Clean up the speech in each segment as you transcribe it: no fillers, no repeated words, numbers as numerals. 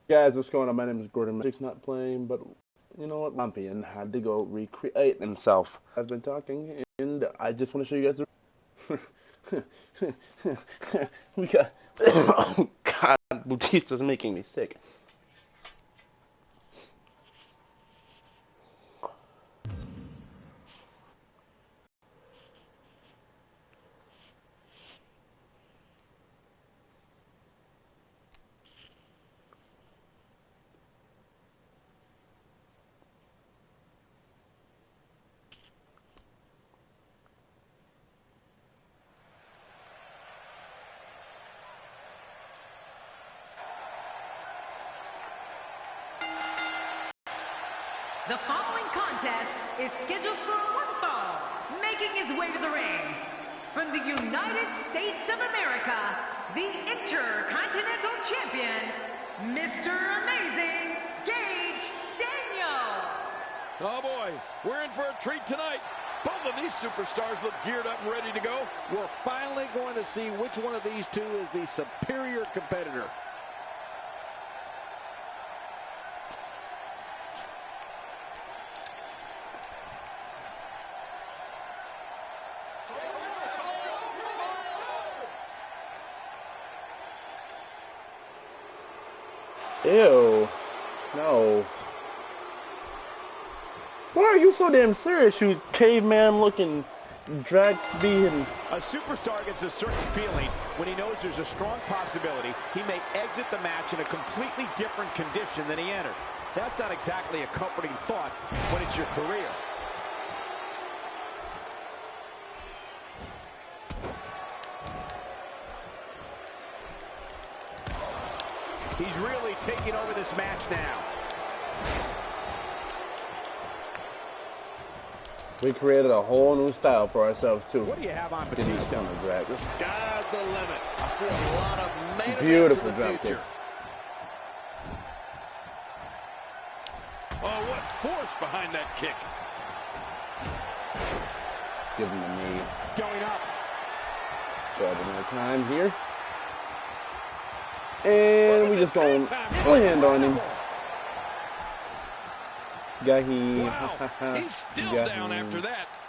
Guys, what's going on? My name is Gordon. Magic's not playing, but you know what? Lampion had to go recreate himself. I've been talking, and I just want to show you guys the... we got... Oh, God, Bautista's making me sick. The following contest is scheduled for one fall, making his way to the ring. From the United States of America, the Intercontinental Champion, Mr. Amazing, Gage Daniels. Oh boy, we're in for a treat tonight. Both of these superstars look geared up and ready to go. We're finally going to see which one of these two is the superior competitor. Ew. No. Why are you so damn serious, you caveman-looking Drax being... A superstar gets a certain feeling when he knows there's a strong possibility he may exit the match in a completely different condition than he entered. That's not exactly a comforting thought when it's your career. He's really taking over this match now. We created a whole new style for ourselves, too. What do you have on Batista? The sky's the limit. I see a lot of main Beautiful events in the drop future. kick. Oh, what force behind that kick. Give him a knee. Going up. Grab another time here. And we just gonna land on him. Gahi. Wow, he's still down after that.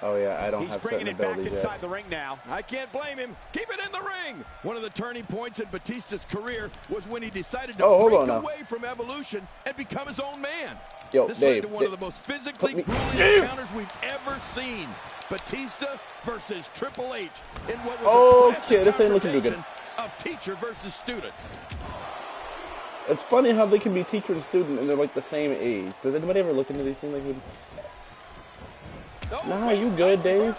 Oh yeah, I don't He's have bringing certain it back abilities inside yet. the ring now. I can't blame him. Keep it in the ring. One of the turning points in Batista's career was when he decided to break away from Evolution and become his own man. Yo, this Dave, led to one of the most physically grueling encounters we've ever seen. Batista versus Triple H in what was a classic this ain't looking too good. confrontation of teacher versus student. It's funny how they can be teacher and student and they're like the same age. Does anybody ever look into these things? Like, nah, you good, Dave?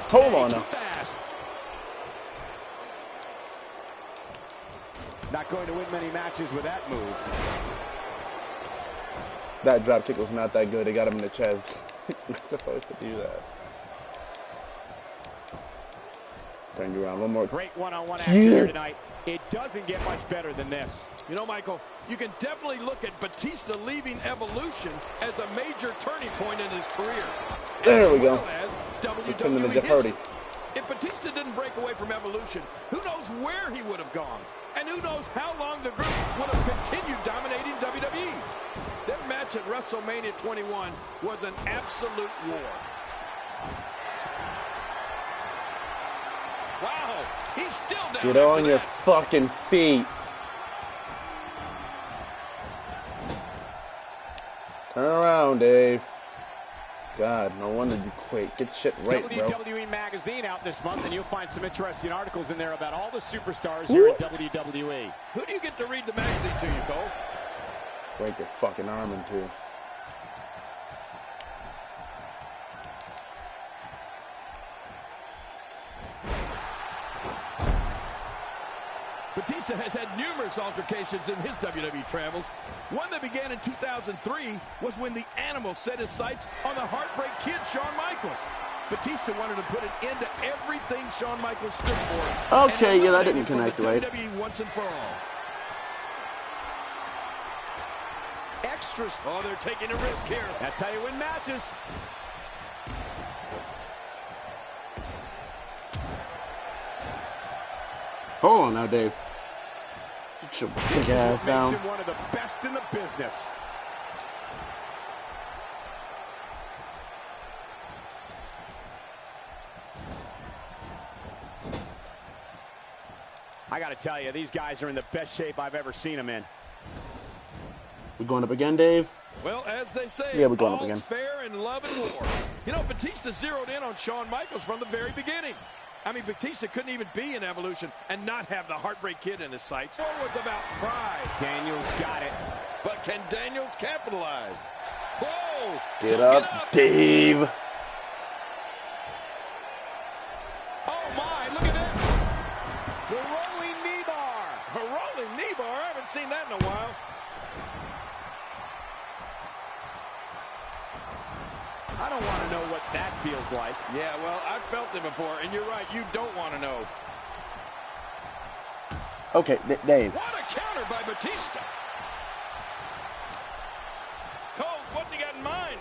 Hold on now. Fast. Not going to win many matches with that move. That drop kick was not that good. They got him in the chest. He's not supposed to do that. Turn you around one more. Great one-on-one action here tonight. It doesn't get much better than this. You know, Michael, you can definitely look at Batista leaving Evolution as a major turning point in his career. There we go. As It's him in the WWE Jeff Hardy. history. If Batista didn't break away from Evolution, who knows where he would have gone? And who knows how long the group would have continued dominating WWE? Their match at WrestleMania 21 was an absolute war. Wow, he's still down. Get on your fucking feet. Turn around, Dave. God, no wonder you quit. Get shit right, bro. WWE Magazine out this month, and you'll find some interesting articles in there about all the superstars here in WWE. Who do you get to read the magazine to, you Cole? Break your fucking arm in two. Batista has had numerous altercations in his WWE travels. One that began in 2003 was when the Animal set his sights on the Heartbreak Kid, Shawn Michaels. Batista wanted to put an end to everything Shawn Michaels stood for. Okay, yeah, that didn't connect right. WWE once and for all. Extras. Oh, they're taking a risk here. That's how you win matches. Hold on now, Dave. Get your big ass down. Makes him one of the best in the business. I got to tell you, these guys are in the best shape I've ever seen them in. We going up again, Dave? Well, as they say, yeah, we're going up again. All's fair in love and war. You know, Batista zeroed in on Shawn Michaels from the very beginning. I mean, Batista couldn't even be in Evolution and not have the Heartbreak Kid in his sights. It was about pride. Daniels got it. But can Daniels capitalize? Whoa! Get up, Dave. Oh, my, look at this. The rolling knee bar. A rolling knee bar? I haven't seen that in a while. I don't want to know what that feels like. Yeah, well, I've felt it before, and you're right, you don't want to know. Okay, Dave. What a counter by Batista. Cole, what's he got in mind?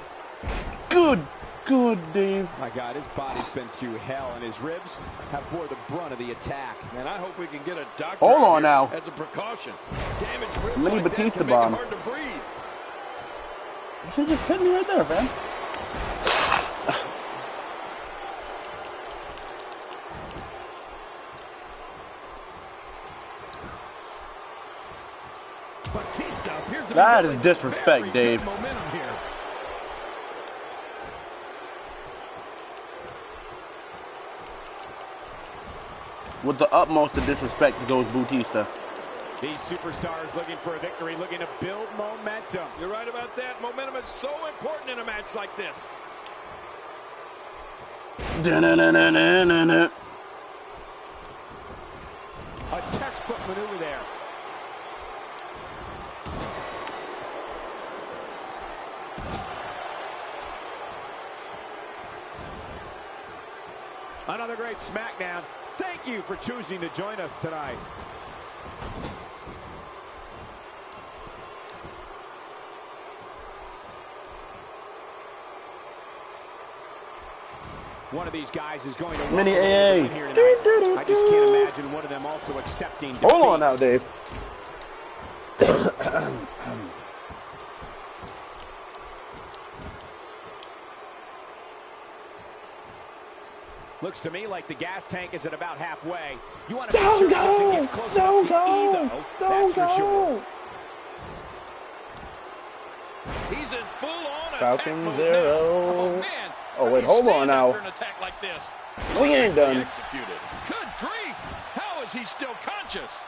Good, Dave. My God, his body's been through hell, and his ribs have bore the brunt of the attack. Man, I hope we can get a doctor Hold on now. as a precaution. Damaged ribs Mini like that Batista can make bomb. it hard to breathe. You should just pit me right there, fam. Batista appears to be That is building disrespect, very Dave. good momentum here. With the utmost of disrespect goes Batista. These superstars looking for a victory, looking to build momentum. You're right about that. Momentum is so important in a match like this. Da-na-na-na-na-na-na. A textbook maneuver there. Another great SmackDown. Thank you for choosing to join us tonight. One of these guys is going to Mini welcome AA. the win here tonight. I just can't imagine one of them also accepting defeat. Hold on now, Dave. Looks to me like the gas tank is at about halfway. You want to make sure it doesn't get close enough to E, though. That's for sure. He's in full-on Falcon attack mode Zero. now. Oh, man. Oh, How wait, do you hold stand on now. after an attack like this? We ain't done. Executed. Good grief. How is he still conscious?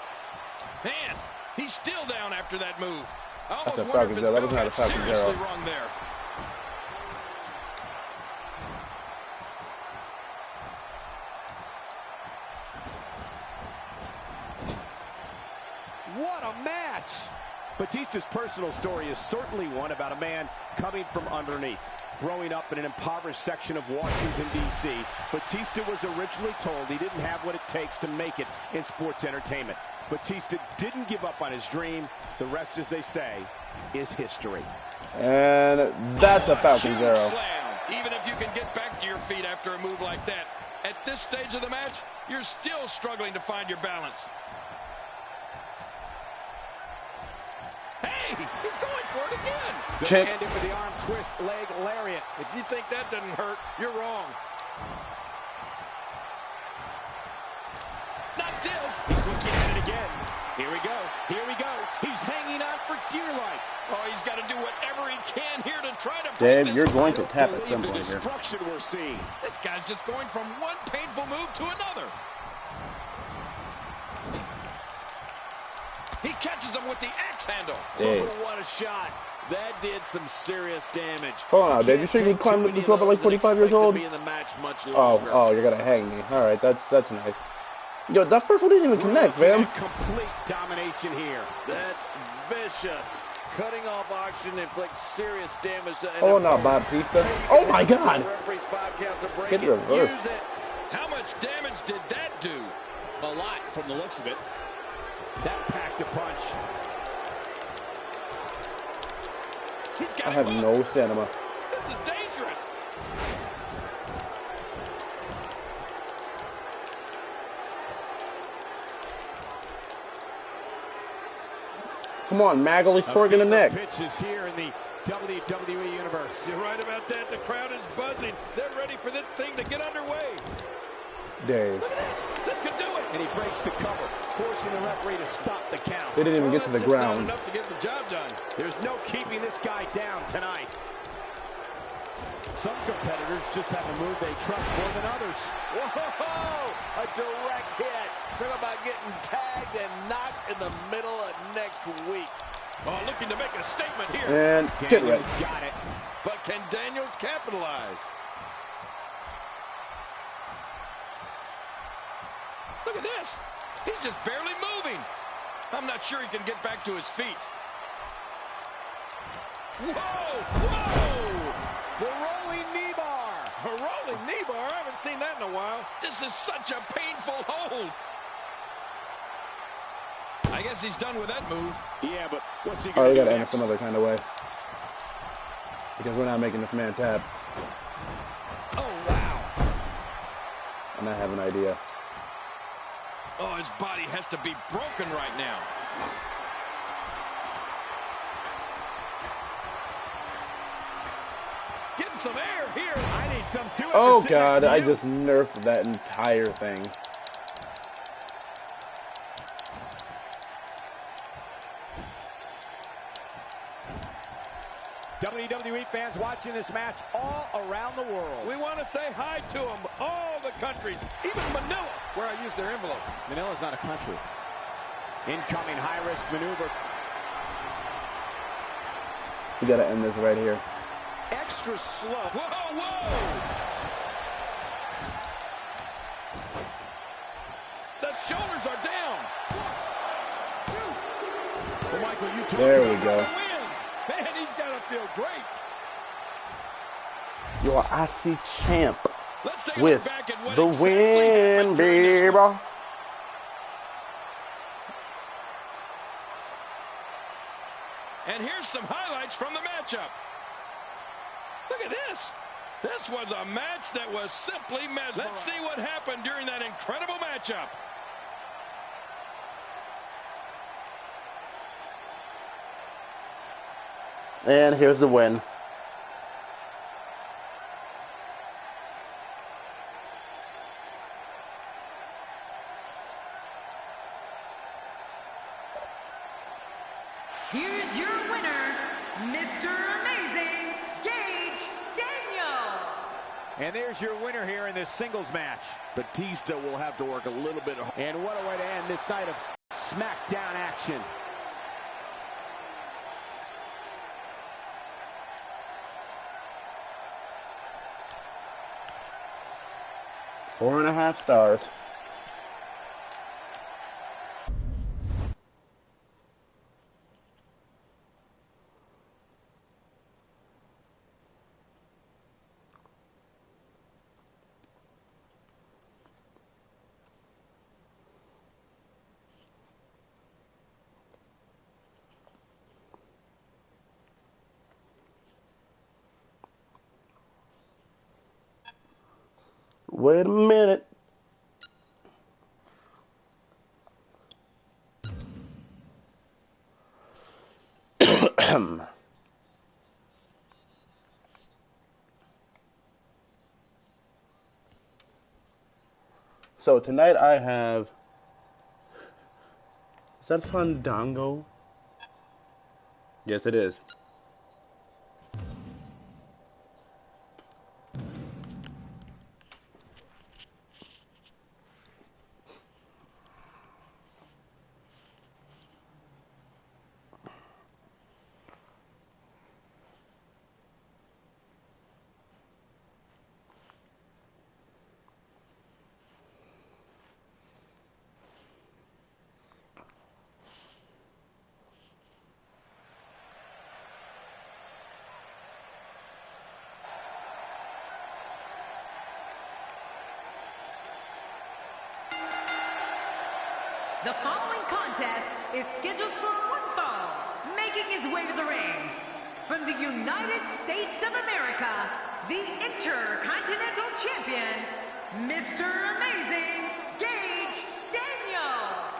Man, he's still down after that move. I almost That's a wonder Falcon if his Zero. That belt was not a got Falcon seriously Zero. wrong there. What a match! Batista's personal story is certainly one about a man coming from underneath. Growing up in an impoverished section of Washington, D.C., Batista was originally told he didn't have what it takes to make it in sports entertainment. Batista didn't give up on his dream. The rest, as they say, is history. And that's a Falcon Huge Zero. slam. Even if you can get back to your feet after a move like that, at this stage of the match, you're still struggling to find your balance. Hey, he's going for it again. Check. End it with the arm twist, leg lariat. If you think that doesn't hurt, you're wrong. Not this. He's looking at it again. Here we go. Here we go. He's hanging on for dear life. Oh, he's got to do whatever he can here to try to break Dave, this. you're going to I don't tap at believe some the point here. destruction we're seeing. This guy's just going from one painful move to another. He catches him with the axe handle. Dave. Oh, what a shot. That did some serious damage. Hold on now, Dave. You sure you climbed up this up at like 45 years old? Oh, you're gonna hang me. All right, that's nice. Yo, that first one didn't even connect, fam. Complete domination here. That's vicious. Cutting off oxygen inflicts serious damage to Oh no, Batista. Oh my God. Get it. reversed. Use it. How much damage did that do? A lot from the looks of it. That packed a punch. He's got I have no stamina. This is dangerous. Come on, Maggle, he's forking the neck. Pitches here in the WWE Universe. You're right about that. The crowd is buzzing. They're ready for this thing to get underway. Dave. Look at this. This could do it. And he breaks the cover, forcing the referee to stop the count. They didn't even get to the ground. Not enough to get the job done. There's no keeping this guy down tonight. Some competitors just have a move they trust more than others. Whoa! A direct hit. Talk about getting tagged and knocked in the middle of next week. Oh, looking to make a statement here. And get right. Got it. But can Daniels capitalize? Look at this. He's just barely moving. I'm not sure he can get back to his feet. Whoa! Whoa! The rolling knee bar. A rolling knee bar? I haven't seen that in a while. This is such a painful hold. I guess he's done with that move. Yeah, but what's he Oh, going we to got do to end it next? some other kind of way. Because we're not making this man tap. Oh, wow. And I have an idea. Oh, his body has to be broken right now. Getting some air here. I need some too. Oh, God, I just nerfed that entire thing. WWE fans watching this match all around the world. We want to say hi to them, all the countries, even Manila, where I use their envelopes. Manila's not a country. Incoming high-risk maneuver. We got to end this right here. Extra slow. Whoa, whoa! The shoulders are down. 1, 2. Well, Michael, you took There it. we go. Man, he's got to feel great. Your IC champ Let's take a with look back at what the exactly win, happened during this baby. one. And here's some highlights from the matchup. Look at this. This was a match that was simply mesmerizing. Let's see what happened during that incredible matchup. And here's the win. Here's your winner, Mr. Amazing, Gage Daniels. And there's your winner here in this singles match. Batista will have to work a little bit harder. And what a way to end this night of SmackDown action. Four and a half stars. Wait a minute. So tonight I have, is that Fandango? Yes, it is. The following contest is scheduled for one fall, making his way to the ring. From the United States of America, the Intercontinental Champion, Mr. Amazing, Gage Daniels.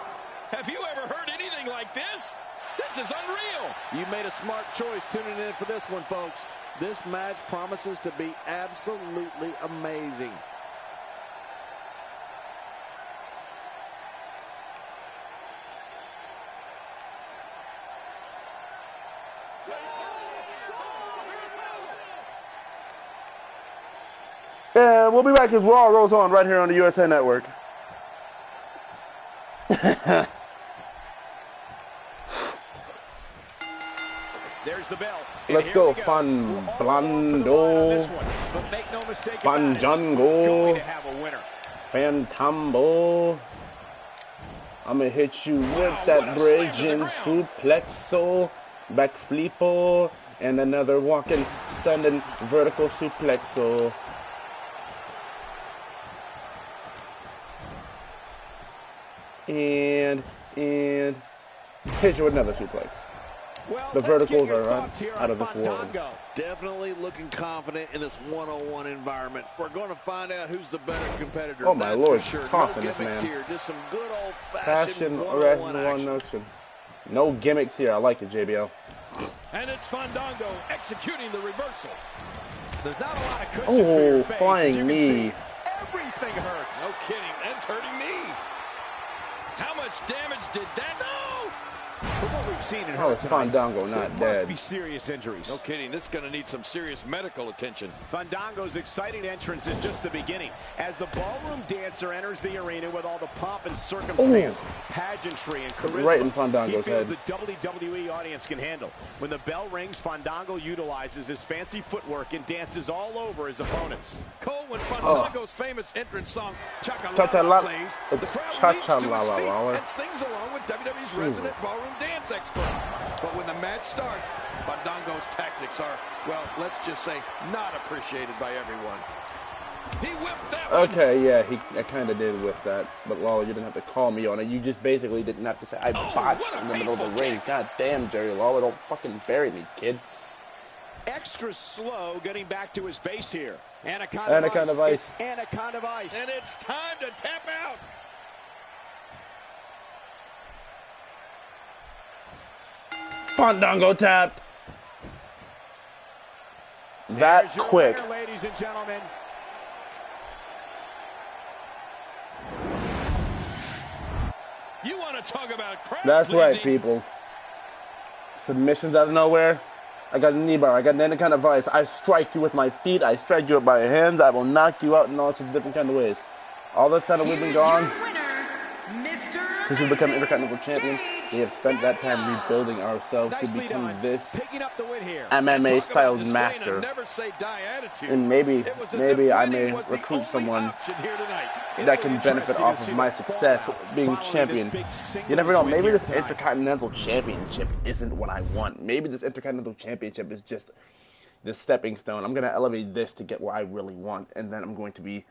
Have you ever heard anything like this? This is unreal. You made a smart choice tuning in for this one, folks. This match promises to be absolutely amazing. And we'll be back as Raw rolls on right here on the USA Network. There's the bell. Let's go, Fan Blando, Fanjango, Fantambo. I'm gonna hit you with that bridge and suplexo, back flipo, and another walking, standing vertical suplexo. And hit you with another suplex. Well, the verticals are out of this world. Definitely looking confident in this one-on-one environment. We're going to find out who's the better competitor. Oh my lord, sure. tossing No this gimmicks man. Here. Just some good old-fashioned one-on-one action. No gimmicks here. I like it, JBL. And it's Fandango executing the reversal. There's not a lot of cushion for your face. Flying knee. Everything hurts. No kidding. That's hurting me. How much damage did that? No! From what we've seen in her it's Fandango, not dead. Must be serious injuries. No kidding. This is going to need some serious medical attention. Fandango's exciting entrance is just the beginning. As the ballroom dancer enters the arena with all the pomp and circumstance, pageantry, and charisma, right in Fandango's he feels head. the WWE audience can handle. When the bell rings, Fandango utilizes his fancy footwork and dances all over his opponents. Cole, when Fandango's famous entrance song, Cha-Cha-La-La, plays, the crowd leaps to his feet and sings along with WWE's resident ballroom dance expert. But when the match starts, Fandango's tactics are, well, let's just say, not appreciated by everyone. He whiffed that one. Okay, yeah, I kind of did whiff that. But, Lol, you didn't have to call me on it. You just basically didn't have to say I botched in the middle of the ring. God damn, Jerry Lawler, don't fucking bury me, kid. Extra slow getting back to his base here. Anaconda Vice. Anaconda Vice. And it's time to tap out. Fandango tapped. That quick. Winner, ladies and gentlemen. You want to talk about crowd That's pleasing? right, people. Submissions out of nowhere. I got a knee bar. I got an Anaconda Vice. I strike you with my feet. I strike you with my hands. I will knock you out in all sorts of different kind of ways. All this time that we've been gone, since we become Intercontinental Champion, we have spent that time rebuilding ourselves to become this MMA styled master. And maybe I may recruit someone that can benefit off of my success being champion. You never know, maybe this Intercontinental Championship isn't what I want. Maybe this Intercontinental Championship is just the stepping stone. I'm going to elevate this to get what I really want, and then I'm going to be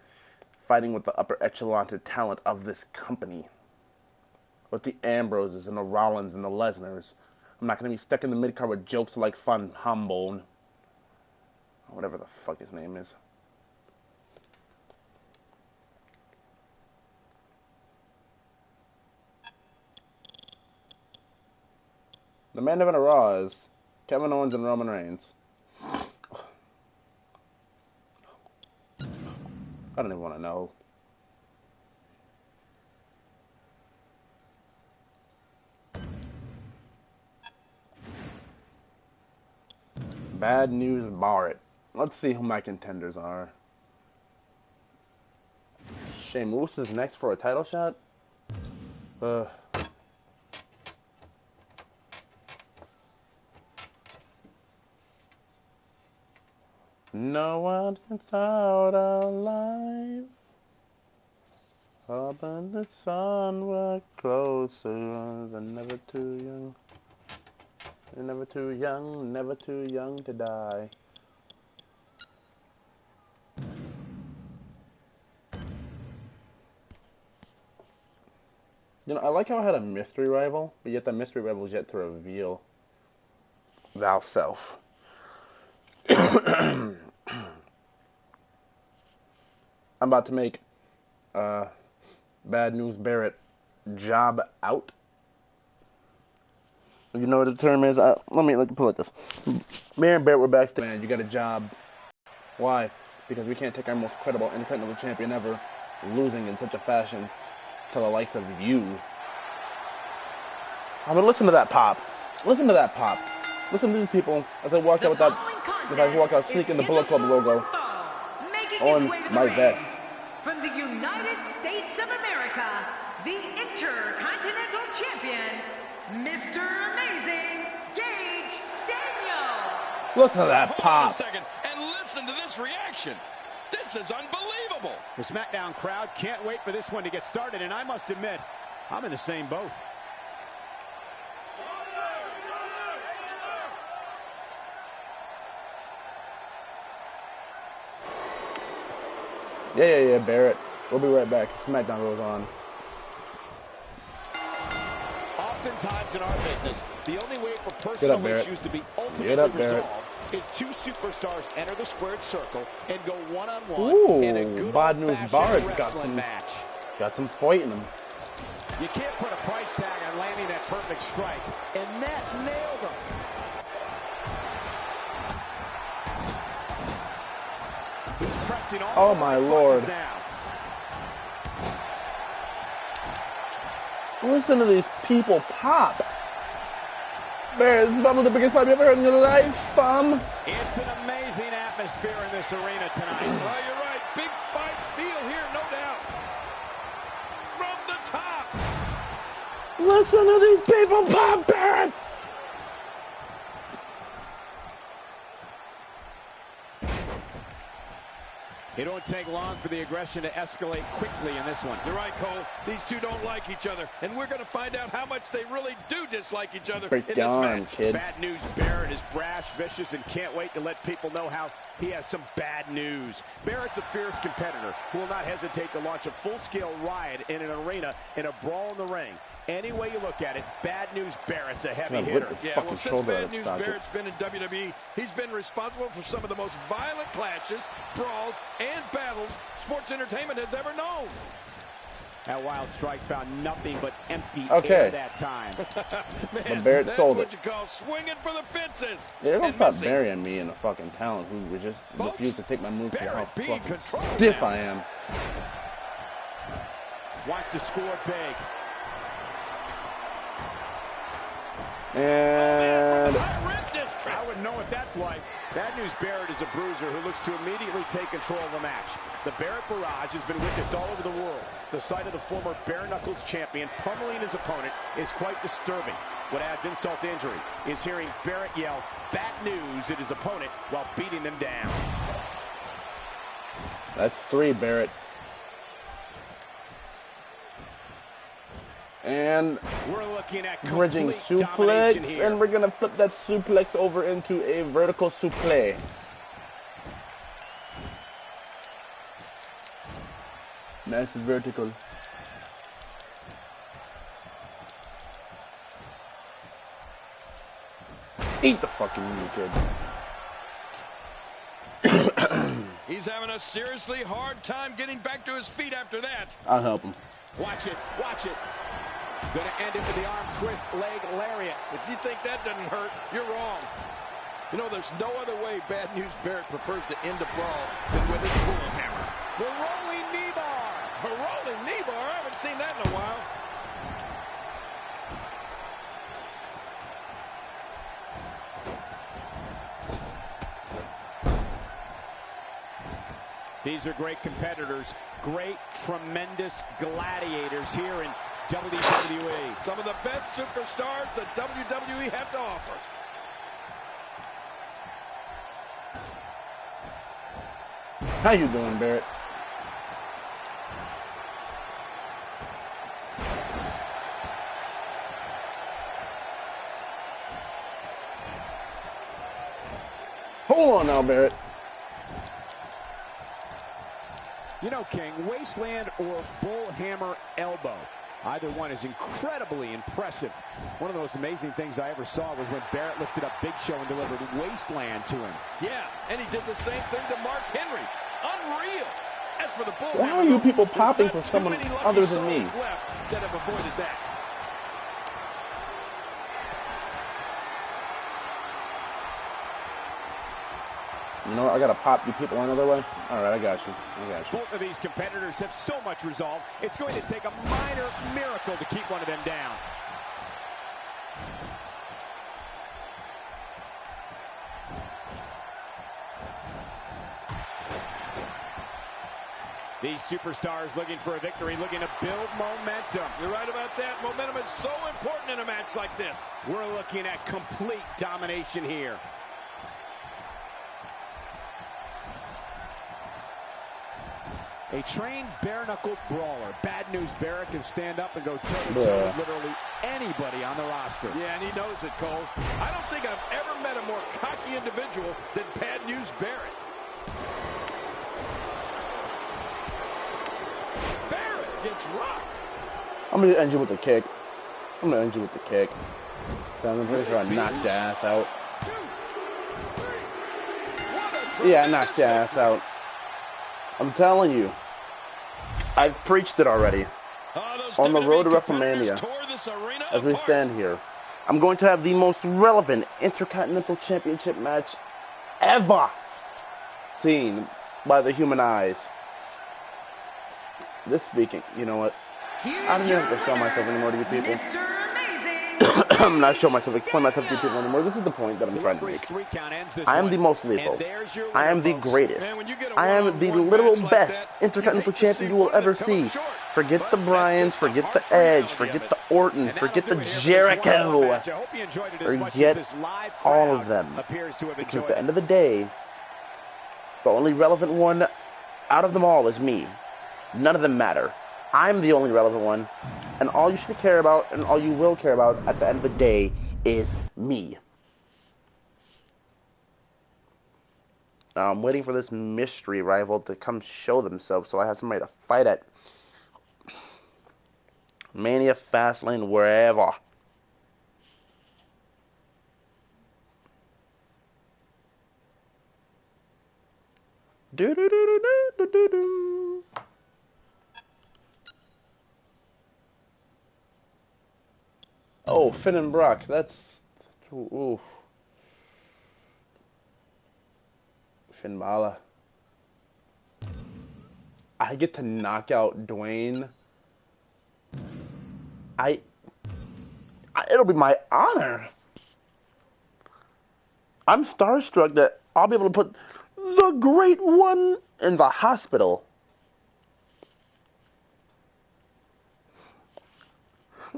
fighting with the upper echelon to talent of this company. With the Ambroses and the Rollins and the Lesnars. I'm not going to be stuck in the mid-card with jokes like Fun Hambone. Whatever the fuck his name is. The main event of Raw is Kevin Owens and Roman Reigns. I don't even want to know. Bad news, bar it. Let's see who my contenders are. Sheamus is next for a title shot? No one gets out alive. Up in the sun, we're closer than never too young. You're never too young to die. You know, I like how I had a mystery rival, but yet the mystery rival is yet to reveal thyself. I'm about to make Bad News Barrett job out. You know what the term is? Let me pull it this. Me and Barrett were backstage. Man, you got a job. Why? Because we can't take our most credible Intercontinental Champion ever losing in such a fashion to the likes of you. I mean, listen to that pop. Listen to that pop. Listen to these people as I walk out with that. As I walk out sneaking the Bullet Club logo on my vest. From the United States of America, the Intercontinental Champion, Mr. Amazing Gage Daniel. Listen to that pop. Hold on a second and listen to this reaction. This is unbelievable. The SmackDown crowd can't wait for this one to get started, and I must admit, I'm in the same boat. Yeah, Barrett. We'll be right back. SmackDown goes on. Oftentimes in our business, the only way for personal issues to be ultimately resolved is two superstars enter the squared circle and go one-on-one in a good Bad News Barrett's wrestling match. Got some fight in him. You can't put a price tag on landing that perfect strike, and that nailed him. He's pressing all my Lord. down. Listen to these people pop. Barrett, this is probably the biggest fight you ever heard in your life, fam. It's an amazing atmosphere in this arena tonight. Well, you're right. Big fight feel here, no doubt. From the top. Listen to these people pop, Barrett. It won't take long for the aggression to escalate quickly in this one. You're right, Cole. These two don't like each other, and we're going to find out how much they really do dislike each other in this match. Kid. Bad News Barrett is brash, vicious, and can't wait to let people know how he has some bad news. Barrett's a fierce competitor who will not hesitate to launch a full-scale riot in an arena in a brawl in the ring. Any way you look at it, Bad News Barrett's a heavy hitter. Yeah, well, since Bad News Barrett's been in WWE, he's been responsible for some of the most violent clashes, brawls, and battles sports entertainment has ever known. That wild strike found nothing but empty air that time. Man, but Barrett sold it. That's what you call swinging for the fences. Yeah, they're gonna stop burying me in a fucking talent who would just refuse to take my move for how fucking stiff I am. Wants to score big. And I wouldn't know what that's like. Bad News Barrett is a bruiser who looks to immediately take control of the match. The Barrett barrage has been witnessed all over the world. The sight of the former bare knuckles champion pummeling his opponent is quite disturbing. What adds insult to injury is hearing Barrett yell "Bad News" at his opponent while beating them down. That's 3, Barrett. And we're looking at bridging suplex, and we're gonna flip that suplex over into a vertical suplex. Massive vertical. Eat the fucking knee, kid. He's having a seriously hard time getting back to his feet after that. I'll help him. Watch it, watch it. Gonna end it with the arm twist leg lariat. If you think that doesn't hurt, you're wrong. You know, there's no other way Bad News Barrett prefers to end a brawl than with his bullhammer. The rolling knee bar. A rolling knee bar? I haven't seen that in a while. These are great competitors, great, tremendous gladiators here in WWE. Some of the best superstars that WWE have to offer. How you doing, Barrett? Hold on now, Barrett. You know, King, wasteland or bullhammer elbow. Either one is incredibly impressive. One of the most amazing things I ever saw was when Barrett lifted up Big Show and delivered wasteland to him. Yeah, and he did the same thing to Mark Henry. Unreal. As for the bullhammer, why are you people popping for someone other than me? Left that have avoided that. You know what? I gotta pop you people another way. All right, I got you. I got you. Both of these competitors have so much resolve. It's going to take a minor miracle to keep one of them down. These superstars looking for a victory, looking to build momentum. You're right about that. Momentum is so important in a match like this. We're looking at complete domination here. A trained bare-knuckle brawler. Bad news, Barrett can stand up and go toe-to-toe with literally anybody on the roster. Yeah, and he knows it, Cole. I don't think I've ever met a more cocky individual than Bad News Barrett. Barrett gets rocked. I'm gonna end you with a kick. I'm gonna end you with the kick. I'm pretty sure I knocked your ass out. 2, 3. Yeah, I knocked your ass out. I'm telling you. I've preached it already. On the road to WrestleMania, as we stand here, I'm going to have the most relevant Intercontinental Championship match ever seen by the human eyes. This speaking, you know what? I don't even have to show myself anymore to you people. I'm not showing myself, explain myself to you people anymore. This is the point that I'm trying to make. I am the most lethal. I am the greatest. I am the literal best Intercontinental Champion you will ever see. Forget the Bryans, forget the Edge, forget the Orton, forget the Jericho. Forget all of them. Because at the end of the day, the only relevant one out of them all is me. None of them matter. I'm the only relevant one, and all you should care about, and all you will care about at the end of the day, is me. Now, I'm waiting for this mystery rival to come show themselves, so I have somebody to fight at Mania, Fastlane, wherever. Do do do do do do do. Oh, Finn and Brock. That's... Ooh. Finn Balor. I get to knock out Dwayne. It'll be my honor. I'm starstruck that I'll be able to put the Great One in the hospital.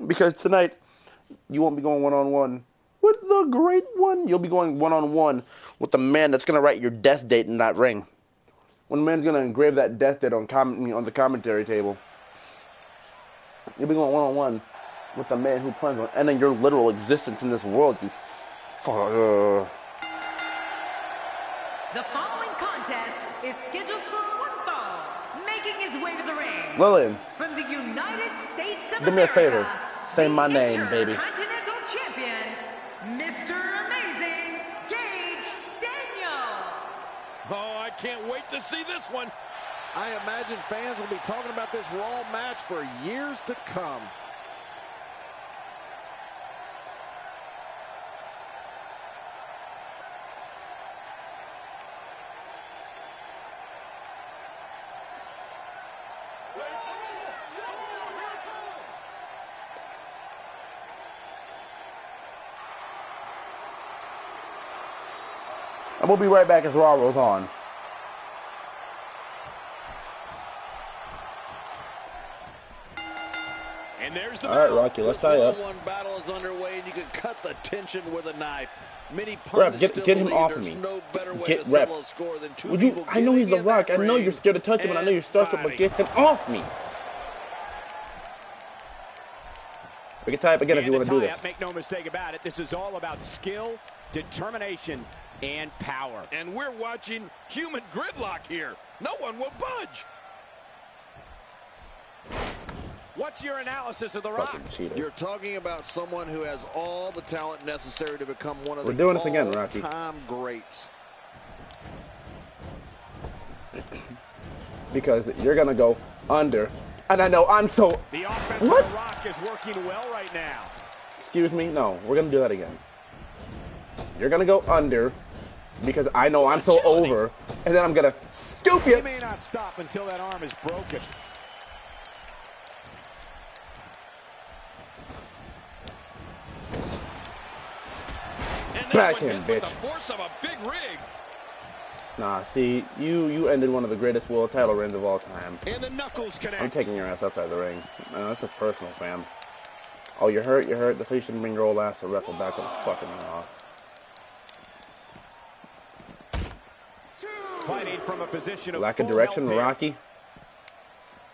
Because tonight, you won't be going one-on-one with the Great One. You'll be going one-on-one with the man that's going to write your death date in that ring. When the man's going to engrave that death date on the commentary table. You'll be going one-on-one with the man who plans on ending your literal existence in this world, you fucker. The following contest is scheduled for one fall. Making his way to the ring. Lillian, From the United States of do me a America, favor. Say my name, baby. Intercontinental Champion, Mr. Amazing, Gage Daniel. Oh, I can't wait to see this one. I imagine fans will be talking about this Raw match for years to come. And we'll be right back as Raw rolls on. And there's the All right, Rocky, let's tie up. One battle is underway, and you can cut the tension with a knife. Many Ref, get him off of me. No better way Get to Ref. settle a score than two Would you? people I know he's The getting in Rock. I that know ring you're scared to touch him, and I know you're starstruck, but get him off me. We can tie up again if you want to do this. Make no mistake about it. This is all about skill, determination, and power. And we're watching human gridlock here. No one will budge. What's your analysis of The Rock? Fucking cheater. You're talking about someone who has all the talent necessary to become one of We're the doing this again, Rocky. all-time greats. Because you're gonna go under, and I know I'm so. The offense What? of The Rock is working well right now. Excuse me. No, we're gonna do that again. You're gonna go under, because I know I'm so over, and then I'm gonna scoop you. He may not stop until that arm is broken. Backhand, bitch. The force of a big rig. Nah, see, you ended one of the greatest world title reigns of all time. And the knuckles connect. I'm taking your ass outside the ring. That's just personal, fam. Oh, you're hurt, you're hurt. That's why you shouldn't bring your old ass to wrestle back on the fucking Raw. Fighting from a position of lack of direction, Rocky.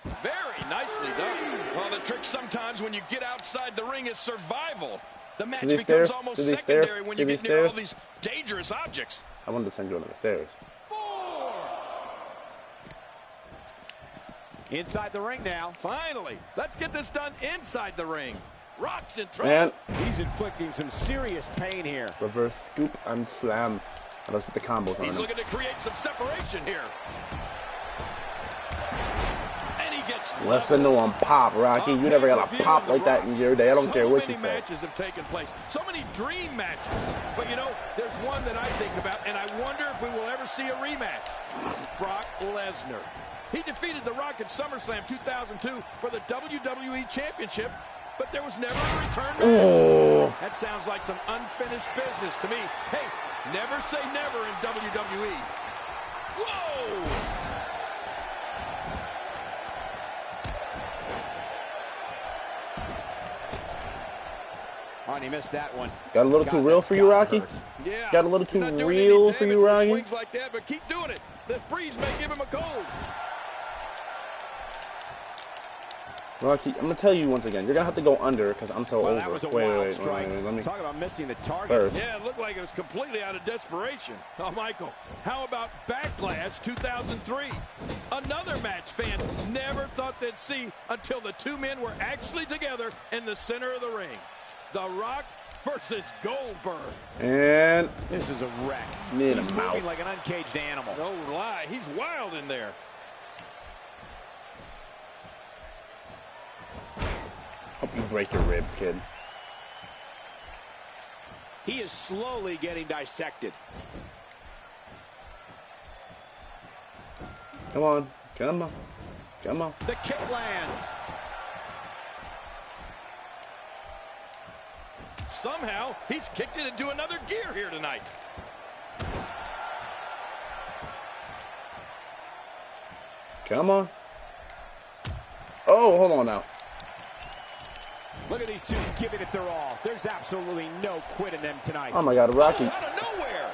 Very nicely done. Well, the trick sometimes when you get outside the ring is survival. The match becomes stairs? almost secondary when you get near all these dangerous objects. I wanted to send you under the stairs. 4. Inside the ring now. Finally, let's get this done inside the ring. Rock's in trouble. And he's inflicting some serious pain here. reverse scoop and slam. And let's get the combos on He's him. looking to create some separation here. And he gets Listen to him pop, Rocky. You never got a pop like that in your day. I don't care what you So say. many matches have taken place. So many dream matches. But you know, there's one that I think about, and I wonder if we will ever see a rematch. Brock Lesnar. He defeated The Rock at SummerSlam 2002 for the WWE Championship, but there was never a return match. Oh. That sounds like some unfinished business to me. Hey, never say never in WWE. Whoa! Oh, and he missed that one. Got a little too real for you, Rocky? Yeah. Got a little too Not doing real any for you, damage with Rocky? swings like that, but keep doing it. The breeze may give him a cold. Rocky, I'm going to tell you once again. You're going to have to go under because I'm so Well, over. that was a wait, wild strike. let me Talk about missing the target. first. Yeah, it looked like it was completely out of desperation. Oh, Michael, how about Backlash 2003? Another match fans never thought they'd see until the two men were actually together in the center of the ring. The Rock versus Goldberg. And This is a wreck. Me in He's the moving mouth. like an uncaged animal. No lie, he's wild in there. hope you break your ribs, kid. He is slowly getting dissected. Come on. Come on. Come on. The kick lands. Somehow, he's kicked it into another gear here tonight. Come on. Oh, hold on now. Look at these two giving it their all. There's absolutely no quit in them tonight. Oh my God, Rocky. Oh, out of nowhere.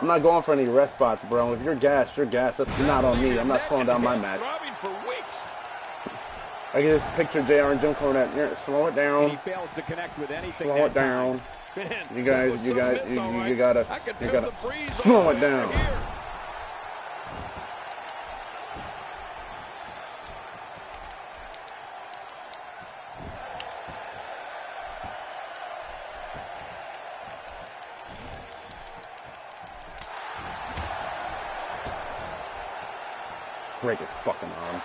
I'm not going for any rest spots, bro. If you're gassed, you're gassed. That's not on me. I'm not slowing down my match. Throbbing for weeks. I can just picture JR and Jim coming at me. Slow it And he down. fails to connect with anything Slow that it down. Man, You that guys, was you some guys, miss, all right. you gotta, I could you feel gotta the breeze slow all it the way down. over here. Break his fucking arm.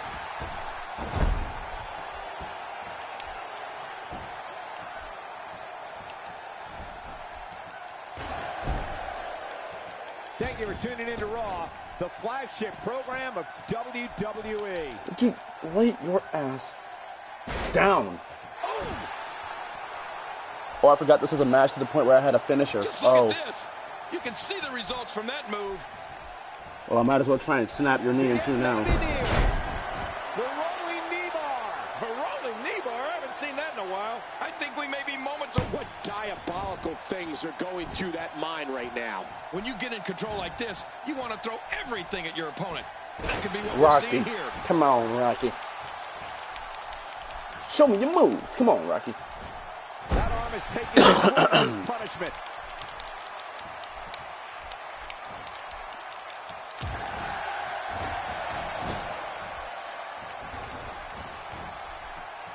Thank you for tuning into Raw, the flagship program of WWE. Dude, lay your ass down. Oh, I forgot this was a match to the point where I had a finisher. Just look Oh, at this. You can see the results from that move. well, I might as well try and snap your knee in two now. The rolling knee bar. A rolling knee bar. I haven't seen that in a while. I think we may be moments of What diabolical things are going through that mind right now? When you get in control like this, you want to throw everything at your opponent. And that could be what we're Rocky, seeing here. come on, Rocky. Show me your moves. Come on, Rocky. That arm is taking his punishment.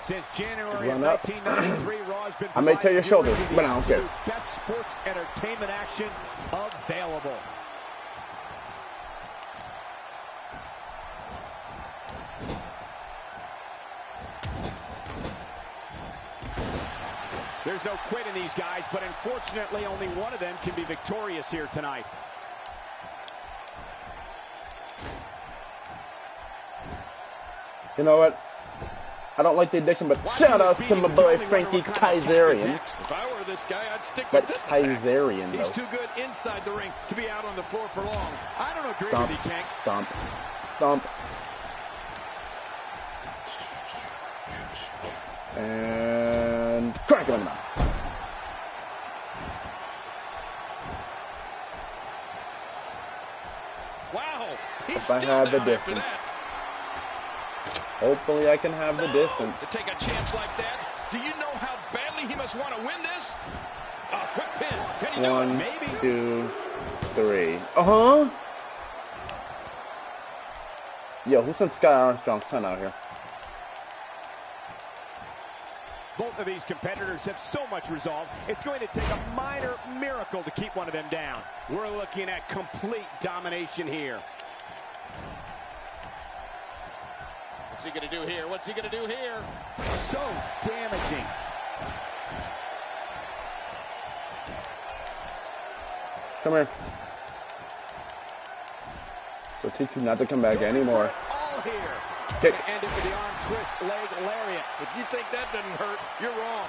Since January of Run up. 1993, Raw has been I may tear your providing shoulders, viewers with but the I don't care. absolute best sports entertainment action available. There's no quit in these guys, but unfortunately only one of them can be victorious here tonight. You know what? I don't like the addiction, but shout outs to my boy Frankie Kazarian. If I were this guy, I'd stick But with this attack. Kazarian, though. He's too good inside the ring to be out on the floor for long. I don't agree Stomp, with you, King. stomp, stomp. And crack him in the mouth. Wow. He's If I still had the down after distance. that. Hopefully I can have the distance. To take a chance like that, do you know how badly he must want to win this? A quick pin. Can he do it? One, Maybe. 2, 3. Uh-huh. Yo, who sent Sky Armstrong's son out here? Both of these competitors have so much resolve, it's going to take a minor miracle to keep one of them down. We're looking at complete domination here. What's he going to do here? What's he going to do here? So damaging. Come here. So teach you not to come back anymore. All here. Kick. End it with the arm twist, leg lariat. If you think that doesn't hurt, you're wrong.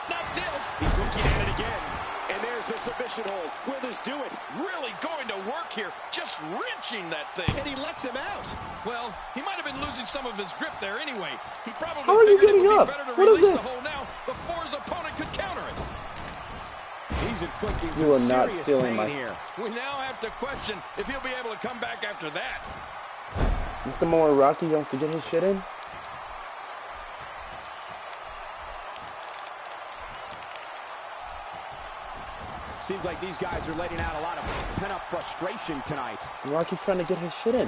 Not this. He's looking at it again. And there's the submission hold. Will this do it? Really going to work here. Just wrenching that thing. And he lets him out. Well, he might have been losing some of his grip there anyway. He probably How are you figured it getting would up? be better to What is release this? the hold now before his opponent could counter it. He's inflicting You some are not serious stealing pain my- here. We now have to question if he'll be able to come back after that. This the moment Rocky wants to get his shit in? Seems like these guys are letting out a lot of pent-up frustration tonight. Rocky's trying to get his shit in.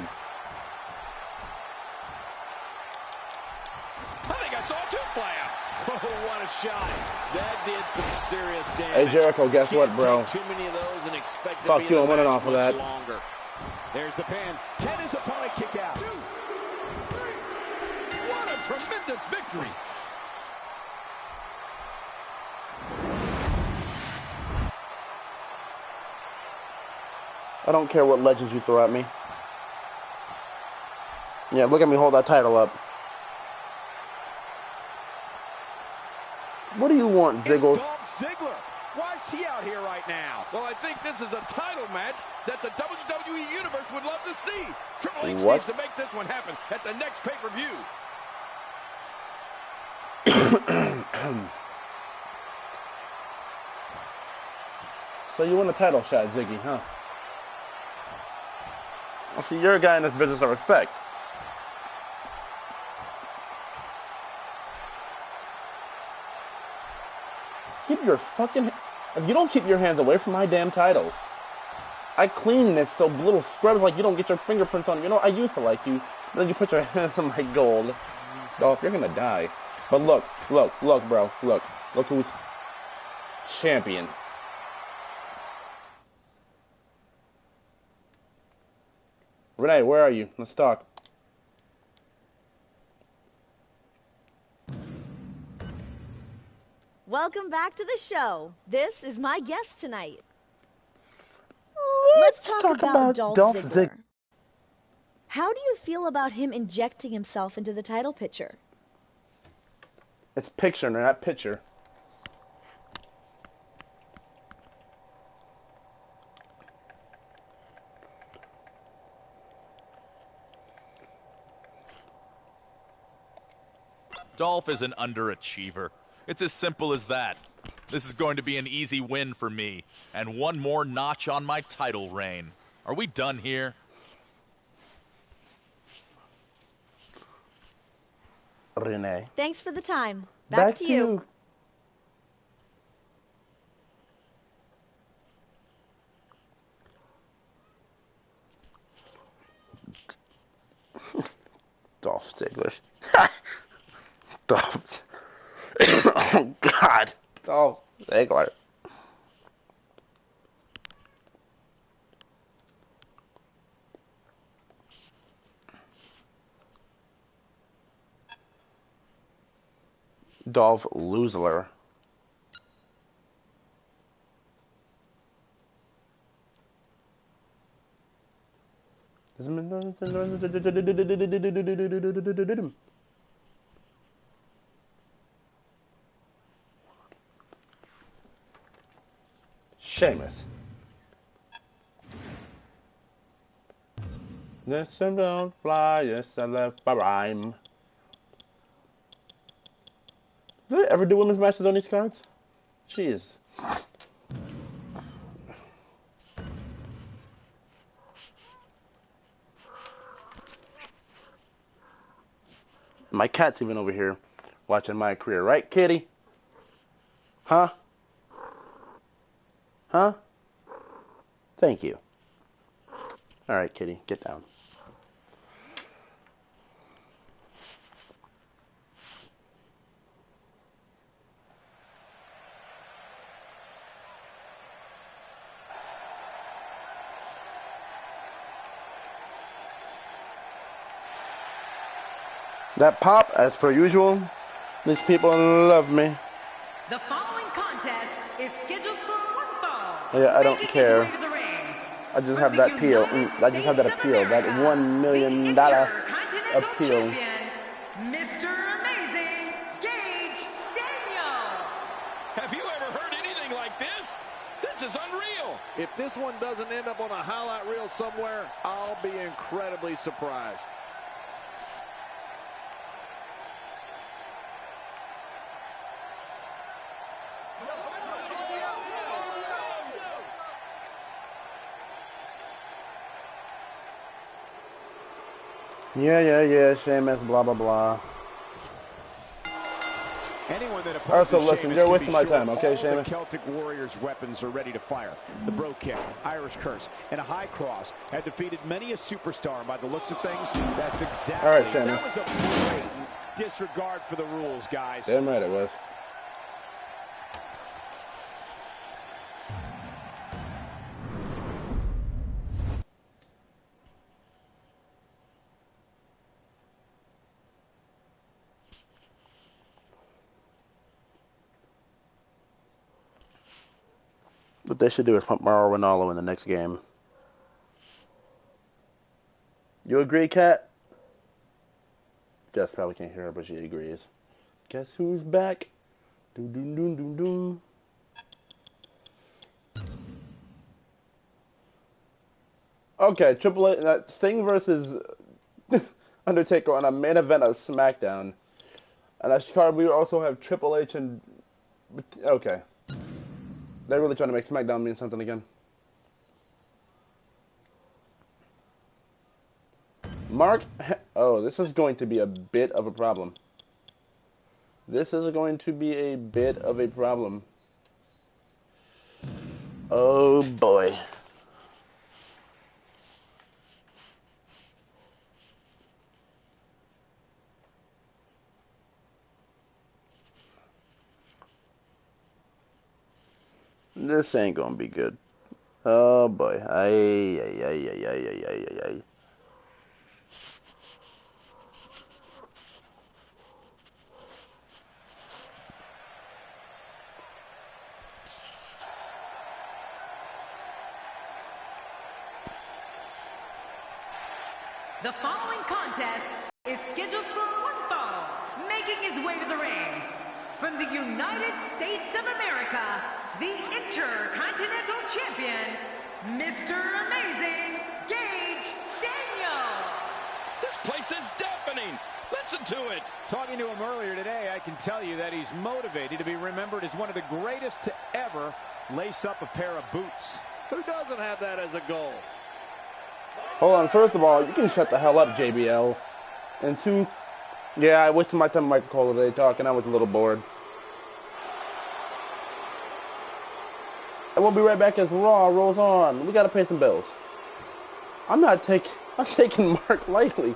I think I saw two fly out. Oh, what a shot. That did some serious damage. Hey, Jericho, guess what, Can't bro? take too many of those and expect to Fuck be you, in I'm the running match off of much that. longer. There's the pin. Can his opponent kick out? What a tremendous victory. I don't care what legends you throw at me. Yeah, look at me hold that title up. What do you want, It's Ziggles? Dolph Ziggler. Why is he out here right now? Well, I think this is a title match that the WWE Universe would love to see. Triple H What? needs to make this one happen at the next pay-per-view. So you want a title shot, Ziggy, huh? Well, see, you're a guy in this business I respect. Keep your fucking... If you don't keep your hands away from my damn title, I clean this so little scrubs like you don't get your fingerprints on it. You know, I used to like you. Then you put your hands on my gold. Dolph, you're gonna die. But look, bro. Look who's champion. Renee, where are you? Let's talk. Welcome back to the show. This is my guest tonight. Let's talk about Dolph Ziggler. How do you feel about him injecting himself into the title picture? It's picture, not picture. Dolph is an underachiever. It's as simple as that. This is going to be an easy win for me, and one more notch on my title reign. Are we done here? Renee. Thanks for the time. Back to you. Dolph Ziggler. Dolph. Oh, God. Dolph Ziggler. Dolph Loosler. Sheamus. Yes, I don't fly. Yes, I left my rhyme. Do they ever do women's matches on these cards? Jeez. My cat's even over here watching Mycareer, right, kitty? Huh? Huh? Thank you. All right, kitty, get down. That pop, as per usual, these people love me. The following contest is scheduled for one fall. Yeah, I don't Making his care. way to the ring. I just From have the that appeal. United I just have that States of appeal. That America, $1 million the Intercontinental appeal. Champion, Mr. Amazing Gage Daniel. Have you ever heard anything like this? This is unreal. If this one doesn't end up on a highlight reel somewhere, I'll be incredibly surprised. Yeah, Sheamus, blah, blah, blah. Anyone that Alright, so opposes listen, Sheamus you're can wasting be my sure time, okay, all Sheamus? the Celtic Warriors' weapons are ready to fire. The bro kick, Irish curse, and a high cross had defeated many a superstar. And by the looks of things, that's exactly. All right, Sheamus. That was a blatant disregard for the rules, guys. Damn right it was. What they should do is pump Mauro Ranallo in the next game. You agree, Kat? Jess probably can't hear her, but she agrees. Guess who's back? Doom, doom, doom, doom, doom. Okay, Triple H, that Sting versus Undertaker on a main event of SmackDown. And that card, we also have Triple H and... Okay. They're really trying to make SmackDown mean something again. Mark... Oh, this is going to be a bit of a problem. This is going to be a bit of a problem. Oh, boy. This ain't gonna be good. Oh boy. Ay. The following contest is scheduled for one fall. Making his way to the ring. From the United States of America, the Intercontinental Champion, Mr. Amazing Gage Daniel. This place is deafening. Listen to it. Talking to him earlier today, I can tell you that he's motivated to be remembered as one of the greatest to ever lace up a pair of boots. Who doesn't have that as a goal? Hold on, first of all, you can shut the hell up, JBL. And two, yeah, I wasted my time with Michael Cole today talking. I was a little bored. And we'll be right back as Raw rolls on. We gotta pay some bills. I'm taking Mark lightly.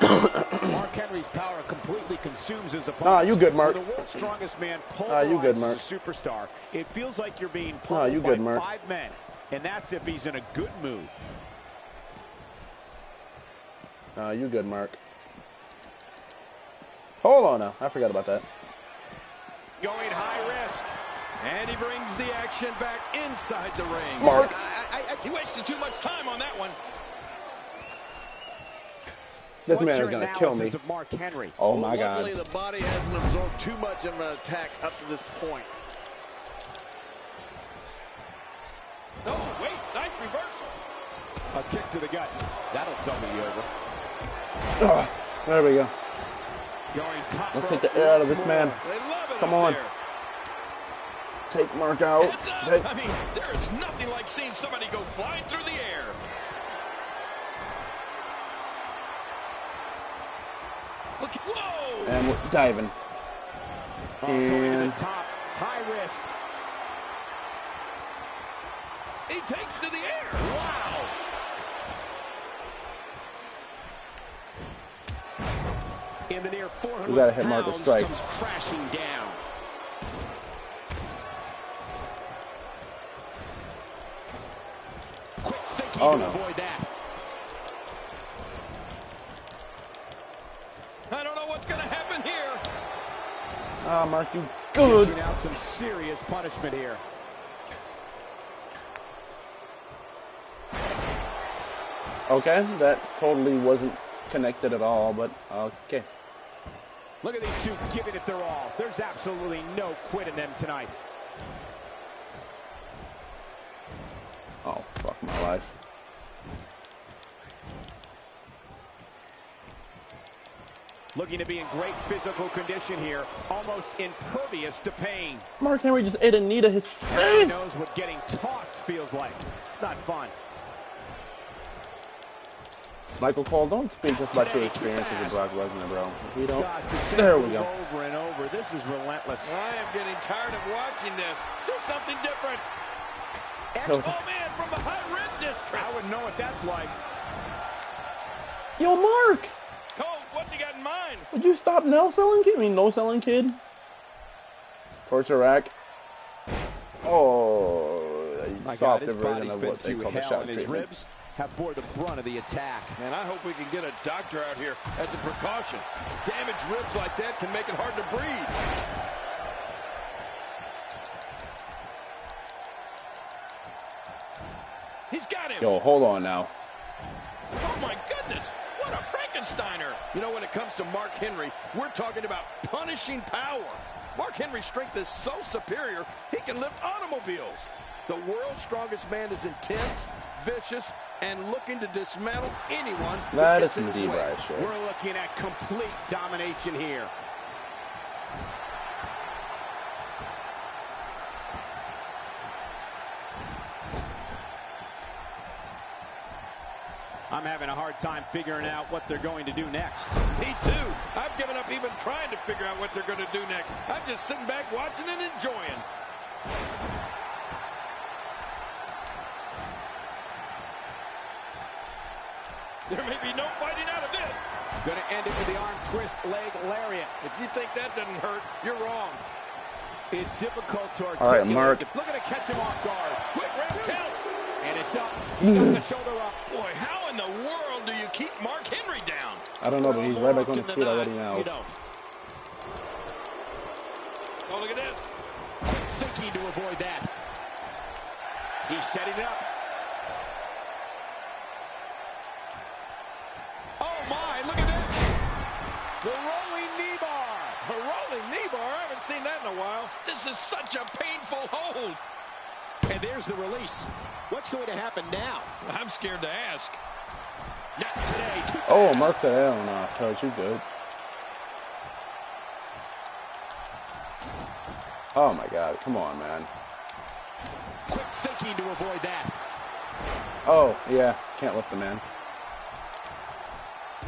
Mark Henry's power completely consumes his opponent. You good, Mark. The world's strongest man You good, Mark. polarizes a superstar. It feels like you're being pulled You by good, Mark. 5 men, and that's if he's in a good mood. You good, Mark. Hold on now. I forgot about that. Going high risk. And he brings the action back inside the ring. Mark. He wasted too much time on that one. This man is gonna kill me. Of Mark Henry? Oh my Luckily, God. the body hasn't absorbed too much of an attack up to this point. Oh, wait, nice reversal. A kick to the gut. That'll double you over. Oh, there we go. Going top Let's rope take the air out of this once man. more. They love it Come up on. there. Take Mark out. Heads up. Take. I mean, there is nothing like seeing somebody go flying through the air. Look, whoa! And we're diving. Going to And the top. High risk. He takes to the air. Wow. In the near 400 we gotta hit Mark with Pounds strikes. comes crashing down. Quick thinking Oh, to no. avoid that. I don't know what's going to happen here. Ah, Mark, you good. Dishing out some serious punishment here. Okay, that totally wasn't connected at all, but okay. Look at these two giving it their all. There's absolutely no quit in them tonight. Oh, fuck my life. Looking to be in great physical condition here. Almost impervious to pain. Mark Henry just ate a knee to his He face. knows what getting tossed feels like. It's not fun. Michael Cole, don't speak just about your experiences with Brock Lesnar, bro. We don't. Gosh, the same There we move go. over and over. This is relentless. I am getting tired of watching this. Do something different. was- Oh, man, from the high red district. I wouldn't know what that's like. Yo, Mark, Cole, what's he got in mind? would you stop no selling kid? I mean, no selling kid. Torture rack. Oh, My a God, softer his version body's of been what they through call the hell, shock and his treatment. ribs have bore the brunt of the attack. Man, I hope we can get a doctor out here as a precaution. Damaged ribs like that can make it hard to breathe. He's got him. Yo, hold on now. Oh, my goodness. What a Frankensteiner. You know, when it comes to Mark Henry, we're talking about punishing power. Mark Henry's strength is so superior, he can lift automobiles. The world's strongest man is intense, vicious, and looking to dismantle anyone who That is gets in some his way. D-Ride shit. We're looking at complete domination here. I'm having a hard time figuring out what they're going to do next. Me too. I've given up even trying to figure out what they're going to do next. I'm just sitting back watching and enjoying. There may be no fighting out of this. Going to end it with the arm twist leg lariat. If you think that doesn't hurt, you're wrong. It's difficult to articulate. All right, Mark. Looking to catch him off guard. Quick ref count. And it's up. He got the shoulder up. Boy, how in the world do you keep Mark Henry down? I don't know, but he's right back on More his often feet than already not, now. You don't. Oh, look at this. Quick thinking to avoid that. He's setting it up. Oh my, look at this. The rolling knee bar. A rolling knee bar? I haven't seen that in a while. This is such a painful hold. And there's the release. What's going to happen now? I'm scared to ask. Not today. Too fast. Oh, Mark said, hell no, Coach, you good. Oh my God, come on, man. Quick thinking to avoid that. Oh, yeah, can't lift the man.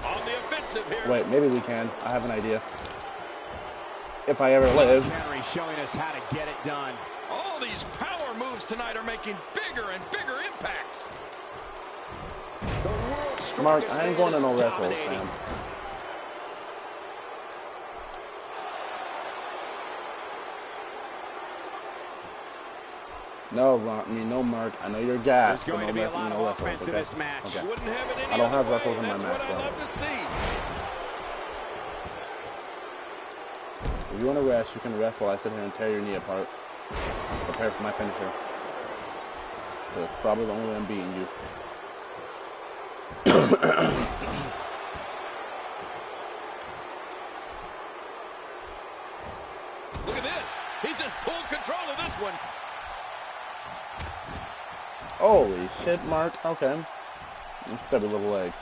On the offensive here. Wait, maybe we can. I have an idea. If I ever live. Henry showing us how to get it done. All these power moves tonight are making bigger and bigger impacts. The world's Mark, strongest I ain't man going to is no wrestles, dominating. man. No, no, Mark. I know you're gassed, There's but going no to be a wrestling, lot no of wrestles, offense in okay? this match. Okay. Wouldn't have it any I don't other have way. wrestles in my That's match, what I bro. love to see. If you want to rest, you can rest while I sit here and tear your knee apart. Prepare for my finisher. So it's probably the only way I'm beating you. Look at this. He's in full control of this one. Holy shit, Mark. Okay. Stubby little legs.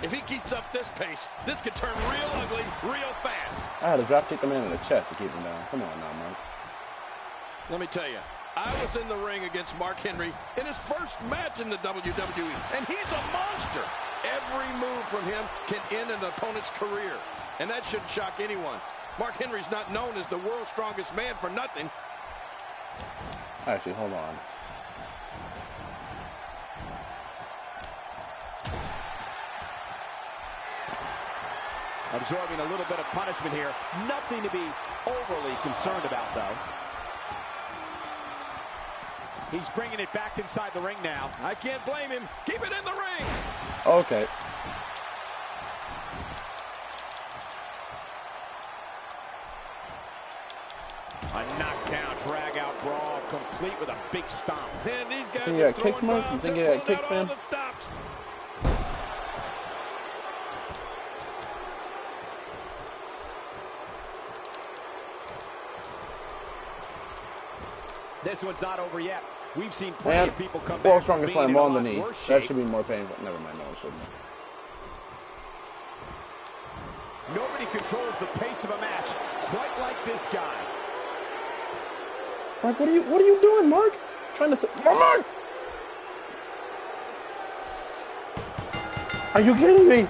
If he keeps up this pace, this could turn real ugly real fast. I had to drop kick the man in the chest to keep him down. Come on now, Mark. Let me tell you, I was in the ring against Mark Henry in his first match in the WWE, and he's a monster. Every move from him can end an opponent's career, and that shouldn't shock anyone. Mark Henry's not known as the world's strongest man for nothing. Actually, hold on. Absorbing a little bit of punishment here. Nothing to be overly concerned about, though. He's bringing it back inside the ring now. I can't blame him. Keep it in the ring. Okay. A knockdown, drag-out brawl, complete with a big stomp. And these guys Think you are got kicks, throwing Mark? You bombs think and you got pulling kicks, out all man? the stops. This one's not over yet. We've seen plenty And of people come world's back from strongest being slam in a on the lot knee. worse That shape. should be more painful. Never mind, no, it shouldn't. Nobody controls the pace of a match quite like this guy. Mark, what are you doing, Mark? Trying to say, Mark! Are you kidding me?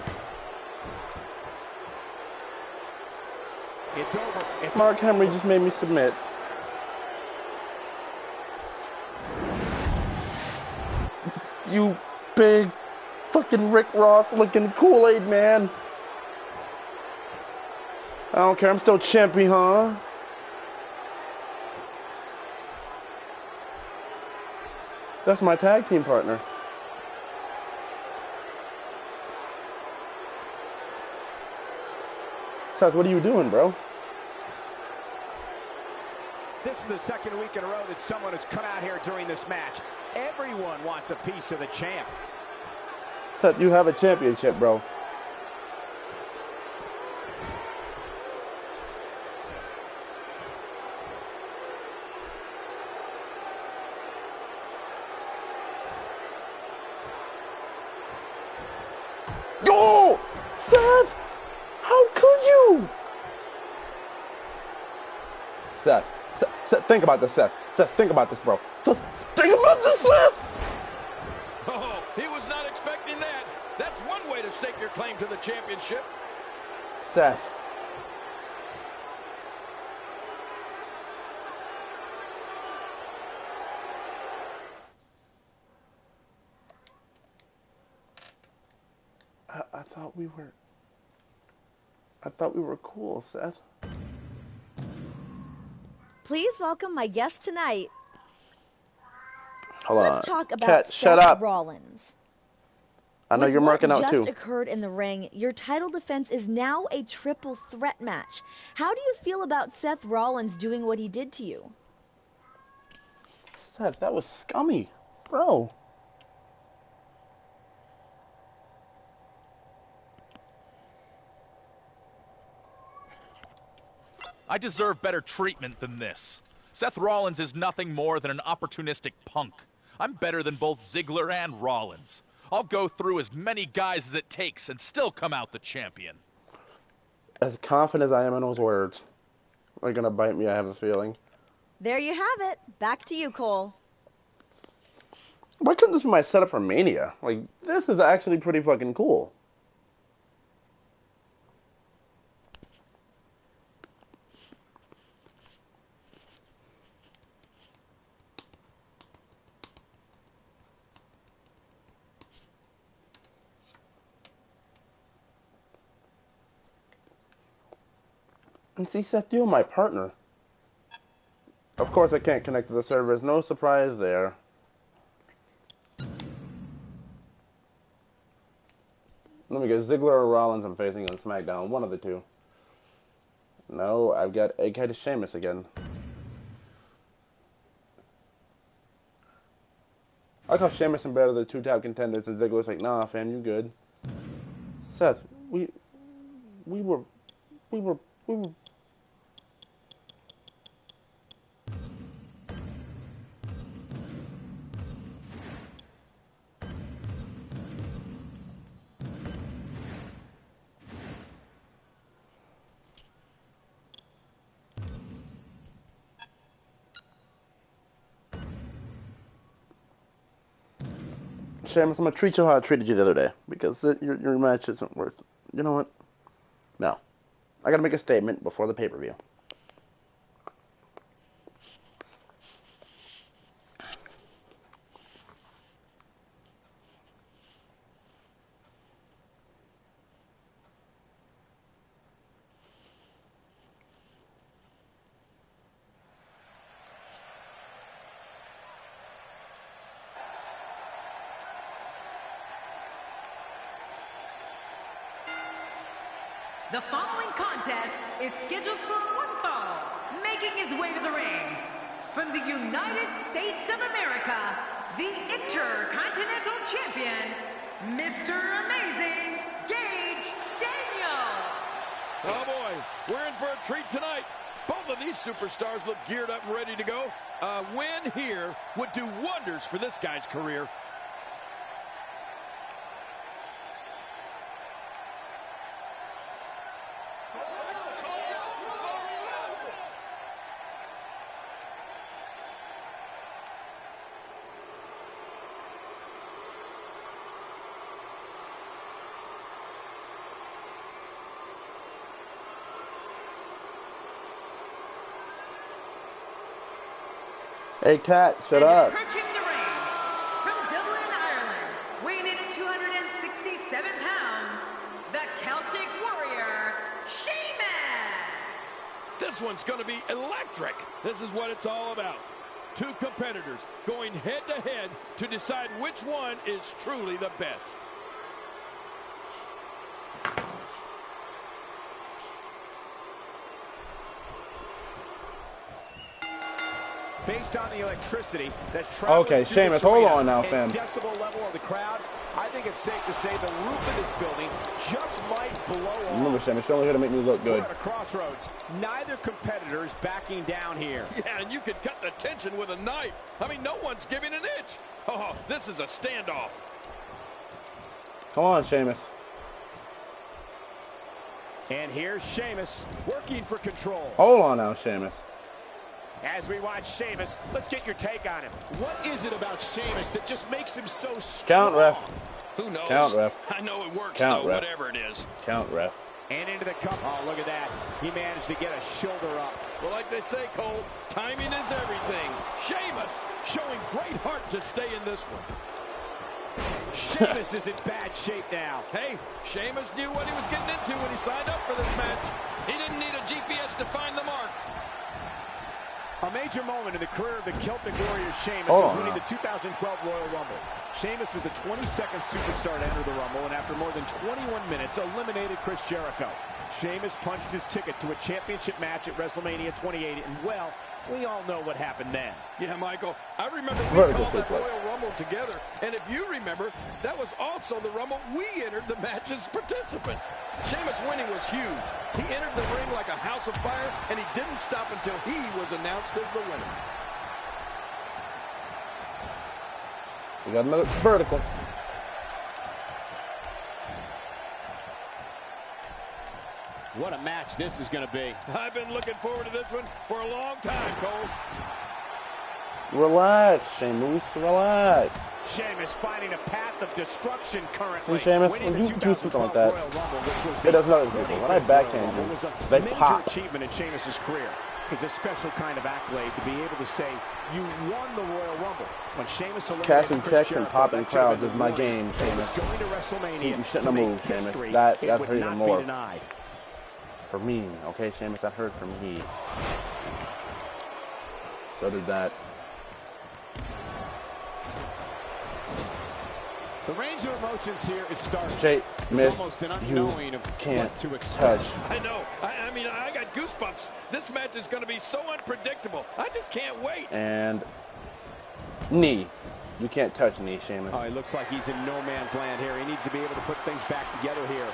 It's over. It's Mark Henry just made me submit. You big fucking Rick Ross looking Kool-Aid man. I don't care, I'm still champion, huh? That's my tag team partner. Seth, what are you doing, bro? This is the second week in a row that someone has come out here during this match. Everyone wants a piece of the champ. Seth, you have a championship, bro. Yo! Seth! How could you? Seth, think about this, Seth. Seth, think about this, bro. Seth, think about this, Seth! Oh, he was not expecting that. That's one way to stake your claim to the championship. Seth. I thought we were cool, Seth. Please welcome my guest tonight. Hold on. Let's talk about Cat, Seth shut up. Rollins. I know With you're marking out what too. just occurred in the ring, your title defense is now a triple threat match. How do you feel about Seth Rollins doing what he did to you? Seth, that was scummy, bro. I deserve better treatment than this. Seth Rollins is nothing more than an opportunistic punk. I'm better than both Ziggler and Rollins. I'll go through as many guys as it takes and still come out the champion. As confident as I am in those words, they're gonna bite me, I have a feeling. There you have it. Back to you, Cole. Why couldn't this be my setup for Mania? Like, this is actually pretty fucking cool. And see, Seth, you're my partner. Of course, I can't connect to the servers. No surprise there. Let me get Ziggler or Rollins. I'm facing on SmackDown. One of the two. No, I've got Egghead Sheamus again. I like how Sheamus and better the two top contenders, and Ziggler's like, nah, fam, you good. Seth, we were Sheamus, I'm going to treat you how I treated you the other day. Because your match isn't worth it. You know what? No. I got to make a statement before the pay-per-view. The following contest is scheduled for one fall, making his way to the ring. From the United States of America, the Intercontinental Champion, Mr. Amazing, Gage Daniels. Oh boy, we're in for a treat tonight. Both of these superstars look geared up and ready to go. A win here would do wonders for this guy's career. Hey, Cat, shut up. Approaching the ring from Dublin, Ireland, weighing in at 267 pounds, the Celtic Warrior, Sheamus. This one's going to be electric. This is what it's all about. Two competitors going head-to-head to decide which one is truly the best. Based on the electricity that travels Okay, through Sheamus, this hold arena on now, and fam. decibel level of the crowd, I think it's safe to say the roof of this building just might blow off. Remember, Sheamus, you're only here to make me look good. We're at a crossroads. Neither competitor is backing down here. Yeah, and you could cut the tension with a knife. I mean, no one's giving an inch. Oh, this is a standoff. Come on, Sheamus. And here's Sheamus working for control. Hold on now, Sheamus. As we watch Sheamus, let's get your take on him. What is it about Sheamus that just makes him so strong? Count, ref. Who knows? Count, ref. I know it works, Count, though, ref. whatever it is. Count, ref. And into the cup. Oh, look at that. He managed to get a shoulder up. Well, like they say, Cole, timing is everything. Sheamus showing great heart to stay in this one. Sheamus is in bad shape now. Hey, Sheamus knew what he was getting into when he signed up for this match. He didn't need a GPS to find the mark. A major moment in the career of the Celtic Warrior Sheamus is winning the 2012 Royal Rumble. Sheamus was the 22nd superstar to enter the Rumble, and after more than 21 minutes, eliminated Chris Jericho. Sheamus punched his ticket to a championship match at WrestleMania 28, and well, we all know what happened then. Yeah, Michael, I remember we called that Royal Rumble together, and if you remember, that was also the Rumble we entered the match as participants. Sheamus winning was huge. He entered the ring like a house of fire, and he didn't stop until he was announced as the winner. We got another vertical. What a match this is going to be. I've been looking forward to this one for a long time, Cole. Relax, Sheamus. Relax. Sheamus finding a path of destruction currently. See, Sheamus, Winning when the you do something like 2012 that, Royal Rumble, which was it does nothing the to people. When I 35th backhand Royal Rumble, you, was a they major pop. achievement in Sheamus's career. It's a special kind of accolade to be able to say you won the Royal Rumble. When Sheamus Cashing Chris checks Jericho, and popping that should have crowds been is the my warning. game, Sheamus. Going to WrestleMania You shouldn't to have make moved, Sheamus. history, That it hurt would even not more. be denied. For me, okay, Sheamus, that hurt for me. So did that. The range of emotions here is starting. Sheamus, almost an you unknowing of can't what to expect. touch. I know. I mean, I got goosebumps. This match is going to be so unpredictable. I just can't wait. And knee. You can't touch knee, Sheamus. Oh, it looks like he's in no man's land here. He needs to be able to put things back together here.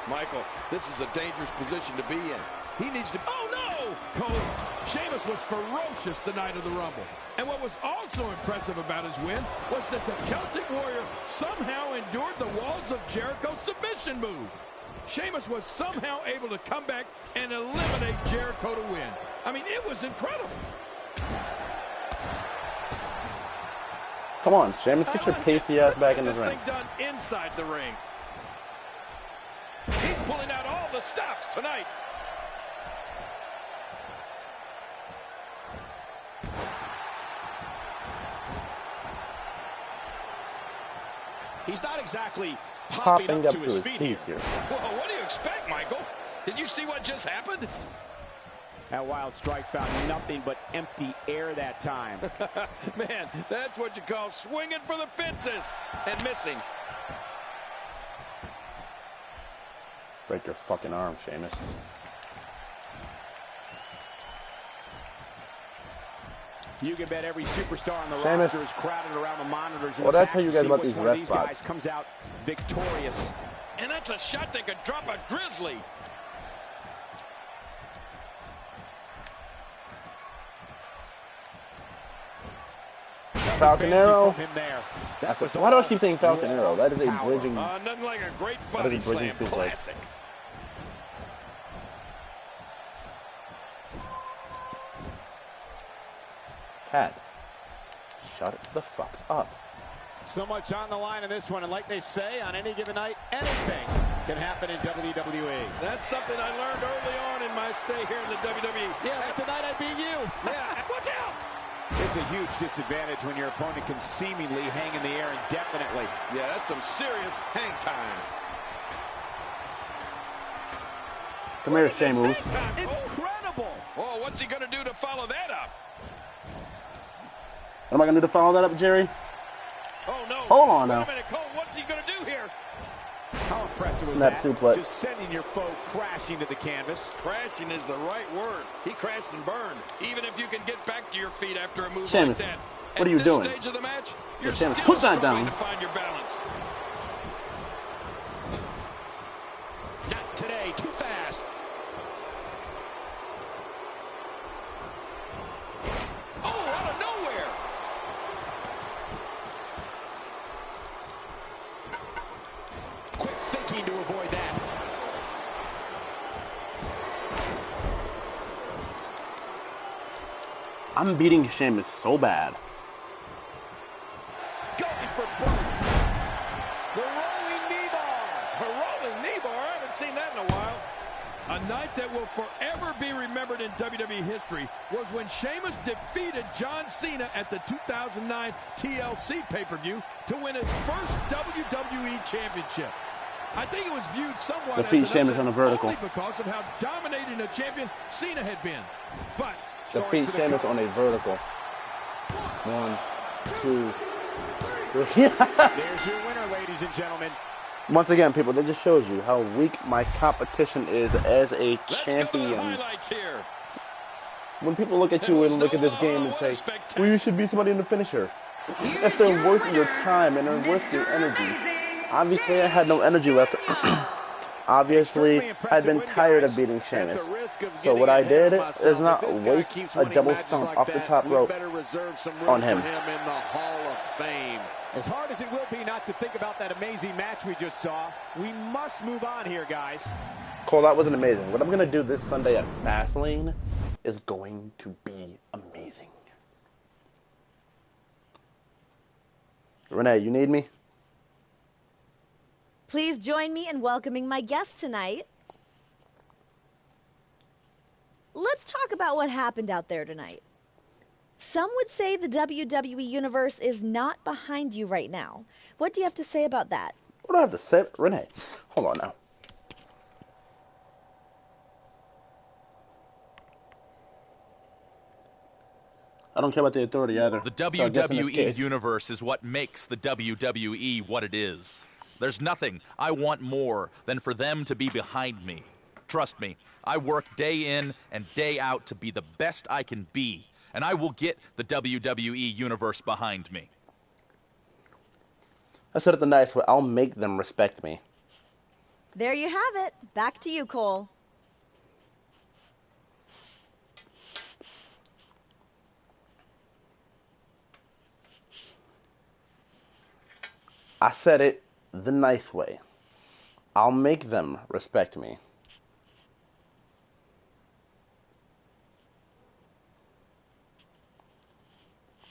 Michael, this is a dangerous position to be in. He needs to... Oh, no! Cole, Sheamus was ferocious the night of the Rumble. And what was also impressive about his win was that the Celtic Warrior somehow endured the walls of Jericho's submission move. Sheamus was somehow able to come back and eliminate Jericho to win. I mean, it was incredible. Come on, Sheamus, get your pasty ass back in the ring. Thing done inside the ring. He's pulling out all the stops tonight. He's not exactly popping up to his feet here. Whoa, what do you expect, Michael? Did you see what just happened? That wild strike found nothing but empty air that time. Man, that's what you call swinging for the fences and missing. Break your fucking arm, Sheamus. You can bet every superstar on the Sheamus. roster is crowded around the monitors. What did I tell you guys about these ref spots? Guys comes out victorious. And that's a shot that could drop a grizzly. Falcon Arrow. That's Why do I keep saying Falcon Arrow? That is a bridging. Nothing like a great body slam classic. Cat, shut the fuck up. So much on the line in this one, and like they say, on any given night, anything can happen in WWE. That's something I learned early on in my stay here in the WWE. Yeah, like tonight I beat you. Yeah, watch out! It's a huge disadvantage when your opponent can seemingly hang in the air indefinitely. Yeah, that's some serious hang time. Come here, Sheamus. Incredible! Oh, what's he gonna do to follow that up? What am I gonna do to follow that up, Jerry? Oh no! Hold on now. Wait a minute, Cole. What's he gonna do here? How impressive was Snap that? suplex. Just sending your foe crashing to the canvas. Crashing is the right word. He crashed and burned. Even if you can get back to your feet after a move Sheamus, like that. what are you doing? At this stage of the match, you're Yeah, Sheamus, still put that struggling down. to find your balance. Not today. Too fast. Oh, out of nowhere! Quick thinking to avoid that. I'm beating Sheamus so bad. Going for broke. The rolling knee bar. A rolling knee bar? I haven't seen that in a while. A night that will forever be remembered in WWE history was when Sheamus defeated John Cena at the 2009 TLC pay-per-view to win his first WWE Championship. I think it was viewed somewhat Defeat as an Sheamus upset on a vertical. only because of how dominating a champion Cena had been. But Defeat Sheamus on a vertical. 1, 2, 3. There's your winner, ladies and gentlemen. Once again, people, that just shows you how weak my competition is as a let's go to the champion. highlights here. When people look at you and look at this game and say, well, you should be somebody in the finisher. If they're worth your time and they're worth your energy. Obviously, I had no energy left. Obviously, I'd been tired of beating Sheamus. So what I did is not waste a double stomp off the top rope on him. in the Hall of Fame. As hard as it will be not to think about that amazing match we just saw, we must move on here, guys. Cole, that wasn't amazing. What I'm going to do this Sunday at Fastlane is going to be amazing. Renee, you need me? Please join me in welcoming my guest tonight. Let's talk about what happened out there tonight. Some would say the WWE Universe is not behind you right now. What do you have to say about that? What do I have to say? Renee, hold on now. I don't care about the authority either. The So I guess in this WWE case- Universe is what makes the WWE what it is. There's nothing I want more than for them to be behind me. Trust me, I work day in and day out to be the best I can be, and I will get the WWE Universe behind me. I said it the nice way. I'll make them respect me. There you have it. Back to you, Cole. I said it the nice way. I'll make them respect me.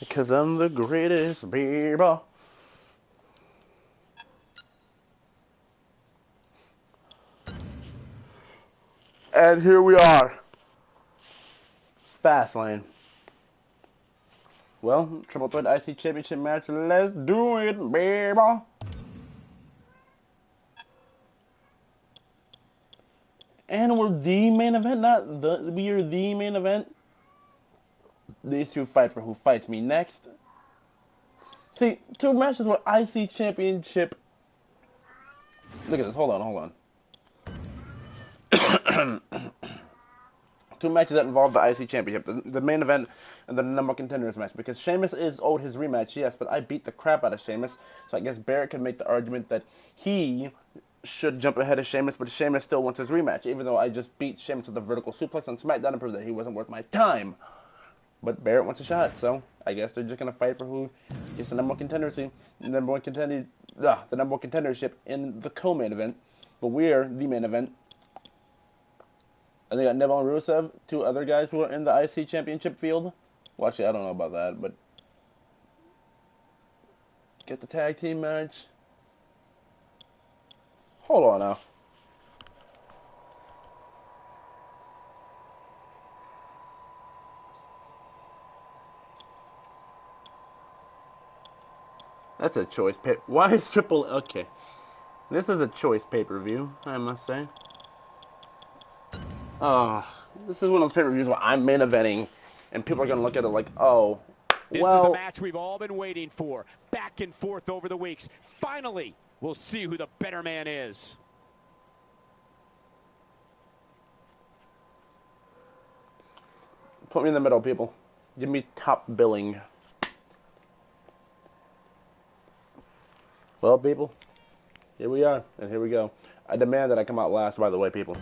Because I'm the greatest, baby. And here we are. Fastlane. Well, Triple Threat IC Championship match. Let's do it, baby. And we're the main event, we are the main event. These two fight for who fights me next. See, two matches with IC Championship. Look at this. Hold on. Two matches that involve the IC Championship. The main event and the number one contenders match. Because Sheamus is owed his rematch, yes, but I beat the crap out of Sheamus. So I guess Barrett can make the argument that he should jump ahead of Sheamus, but Sheamus still wants his rematch. Even though I just beat Sheamus with a vertical suplex on SmackDown and proved that he wasn't worth my time. But Barrett wants a shot, so I guess they're just gonna fight for who gets the number one contendership in the co-main event. But we're the main event. And they got Neville and Rusev, two other guys who are in the IC Championship field. Well, actually, I don't know about that, but get the tag team match. Hold on now. That's a choice pay. Why is Triple? Okay, this is a choice pay-per-view, I must say. This is one of those pay-per-views where I'm main eventing, and people are gonna look at it like, oh, this is the match we've all been waiting for. Back and forth over the weeks. Finally, we'll see who the better man is. Put me in the middle, people. Give me top billing. Well, people, here we are, and here we go. I demand that I come out last, by the way, people.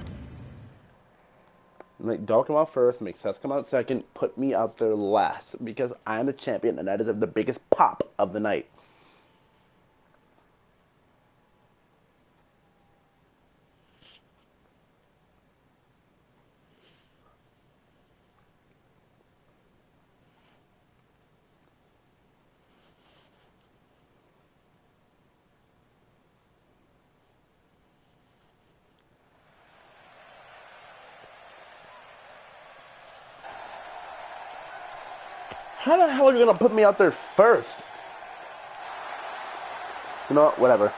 Make Dolph come out first, make Seth come out second, put me out there last, because I'm the champion, and I deserve the biggest pop of the night. How the hell are you going to put me out there first? You know what? Whatever.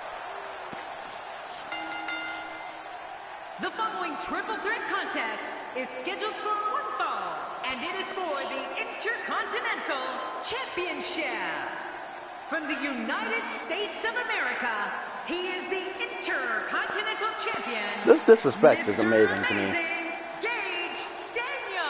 The following triple threat contest is scheduled for one fall, and it is for the Intercontinental Championship. From the United States of America, he is the Intercontinental Champion. This disrespect is amazing to me.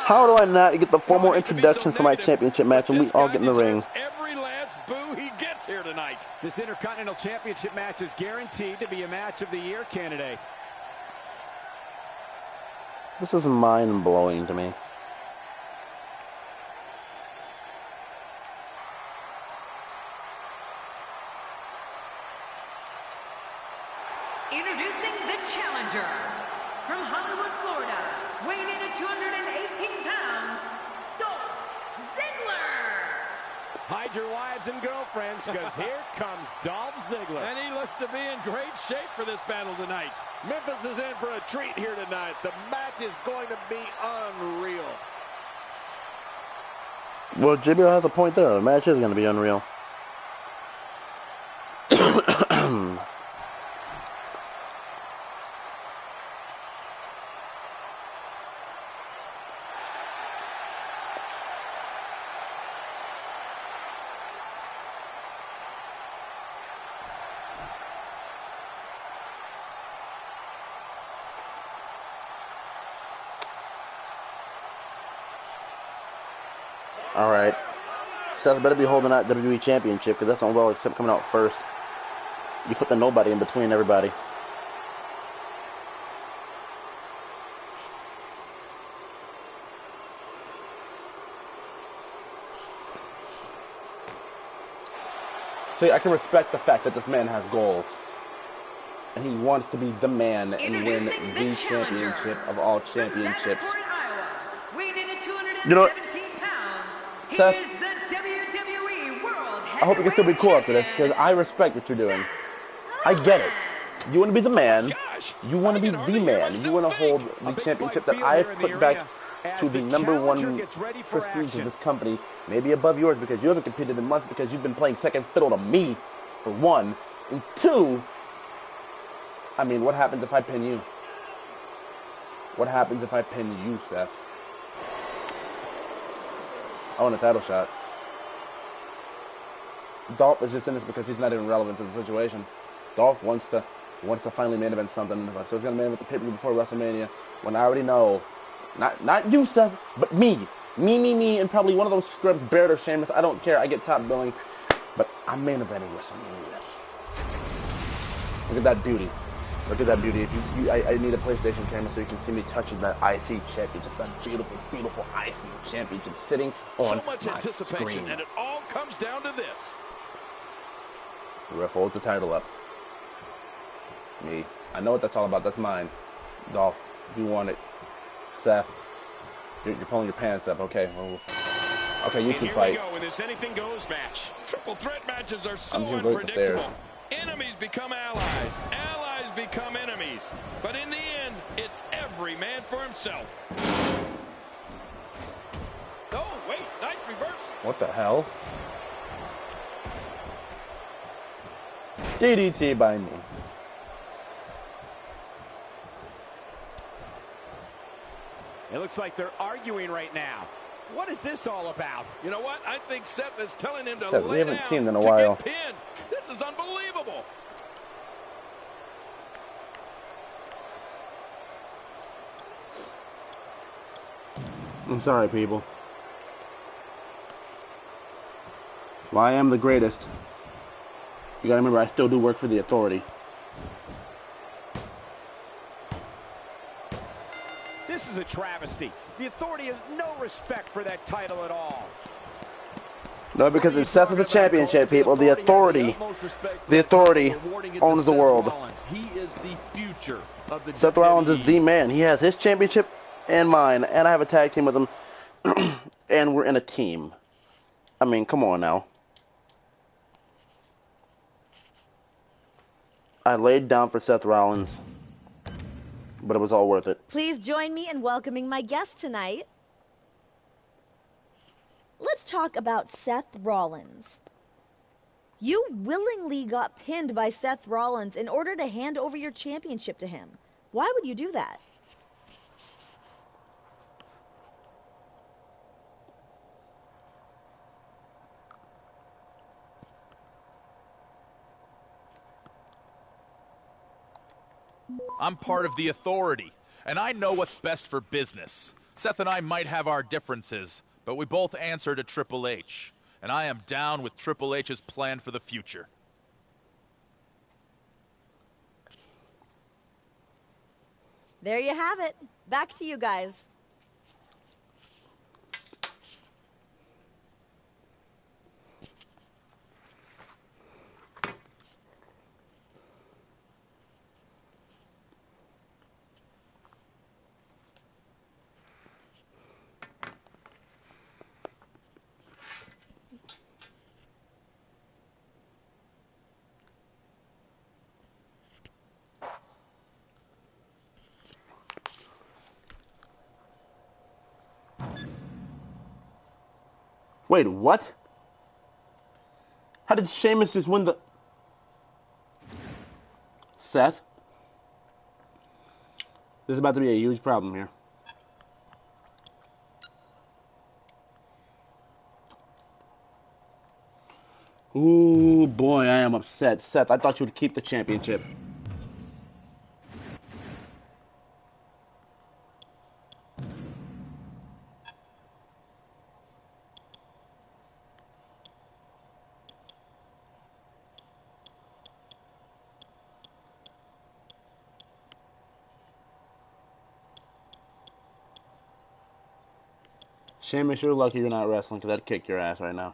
How do I not get the formal introduction for my championship match and we all get in the ring? Every last boo he gets here tonight. This Intercontinental Championship match is guaranteed to be a match of the year candidate. This is mind-blowing to me. Introducing the challenger from Hollywood, Florida, weighing in at 218 pounds, Dolph Ziggler. Hide your wives and girlfriends, because here comes Dolph Ziggler. And he looks to be in great shape for this battle tonight. Memphis is in for a treat here tonight. The match is going to be unreal. Well, JBL has a point there. The match is going to be unreal. All right. Seth better be holding that WWE Championship because that's not well except coming out first. You put the nobody in between everybody. See, I can respect the fact that this man has goals. And he wants to be the man and win the championship of all championships. Weighing in at 217 You know, pounds, he Seth, is the WWE I hope you can still be cool after this, because I respect what you're doing. I get it. You want to be the man. You want to be the man. You want to hold the championship that I've put back to the #1 prestige of this company, maybe above yours, because you haven't competed in months, because you've been playing second fiddle to me, for one. And two, I mean, what happens if I pin you? What happens if I pin you, Seth? I want a title shot. Dolph is just in this because he's not even relevant to the situation. Dolph wants to finally main event something. So he's gonna main event the pay-per-view before WrestleMania. When I already know, not you, Seth, but me, and probably one of those scrubs, Barrett or Sheamus. I don't care. I get top billing, but I'm main eventing WrestleMania. Look at that beauty. Look at that beauty. If I need a PlayStation camera so you can see me touching that IC championship, that beautiful, beautiful IC championship sitting on so much my anticipation, screen. and it all comes down to this. The ref holds the title up. Me. I know what that's all about. That's mine. Dolph, you want it. Seth, you're pulling your pants up. Okay. Well, okay, you two fight. Here we go in this anything goes match. Triple threat matches are so I'm just going upstairs. unpredictable. Enemies become allies. Allies become enemies. But in the end, it's every man for himself. Oh, wait. Nice reversal. What the hell? DDT by me. It looks like they're arguing right now. What is this all about? You know what? I think Seth is telling him to Seth, we lay haven't down teamed in a to while. get pinned. This is unbelievable. I'm sorry, people. Well, I am the greatest. You gotta remember, I still do work for the Authority. This is a travesty. The Authority has no respect for that title at all. No, because if Seth is a championship, people, the Authority owns the world. He is the future of the Seth Rollins is the man. He has his championship and mine, and I have a tag team with him, and we're in a team. I mean, come on now. I laid down for Seth Rollins, but it was all worth it. Please join me in welcoming my guest tonight. Let's talk about Seth Rollins. You willingly got pinned by Seth Rollins in order to hand over your championship to him. Why would you do that? I'm part of the Authority, and I know what's best for business. Seth and I might have our differences, but we both answer to Triple H, and I am down with Triple H's plan for the future. There you have it. Back to you guys. Wait, what? How did Sheamus just win the... Seth? This is about to be a huge problem here. Ooh, boy, I am upset. Seth, I thought you would keep the championship. Sheamus, you're lucky you're not wrestling, because I'd kick your ass right now.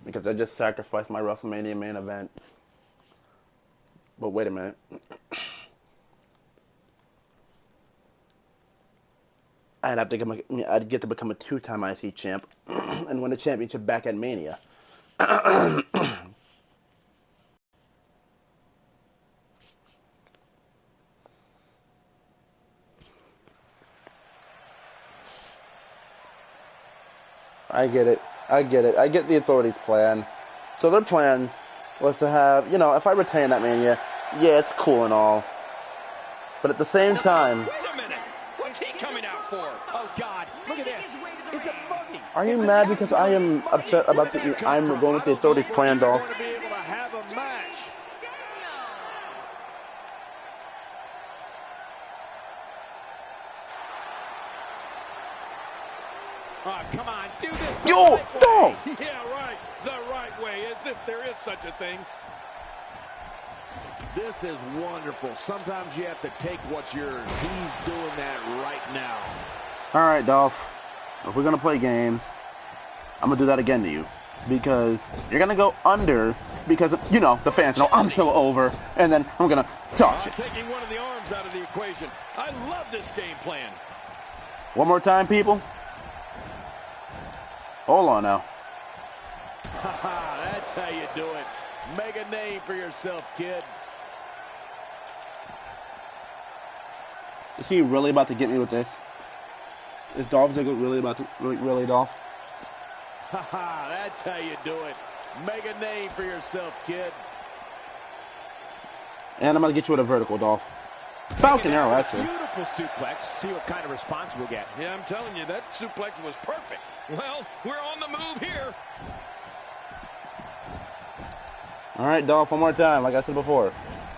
Because I just sacrificed my WrestleMania main event. But wait a minute. I'd get to become a 2-time IC champ and win a championship back at Mania. I get it. I get the Authorities' plan. So their plan was to have, if I retain that Mania, yeah, it's cool and all. But at the same time... Wait a minute. What's he coming out for? Oh, God. Look at this. It's a buggy. Are you mad because I am upset about I'm going with the Authorities' plan, Dolph? Going to be able to have a match. Oh, come on. Do this the Yo, right way. Dolph! Yeah, right. The right way, as if there is such a thing. This is wonderful. Sometimes you have to take what's yours. He's doing that right now. All right, Dolph. If we're going to play games, I'm going to do that again to you. Because you're going to go under because, the fans know I'm so over. And then I'm going to touch I'm it. taking one of the arms out of the equation. I love this game plan. One more time, people. Hold on now. That's how you do it. Make a name for yourself, kid. Is he really about to get me with this? Is Dolph Ziggler really about to... Really, Dolph? That's how you do it. Make a name for yourself, kid. And I'm going to get you with a vertical, Dolph. Falcon arrow, actually. Beautiful suplex. See what kind of response we'll get. Yeah, I'm telling you, that suplex was perfect. Well, we're on the move here. All right, Dolph, one more time. Like I said before,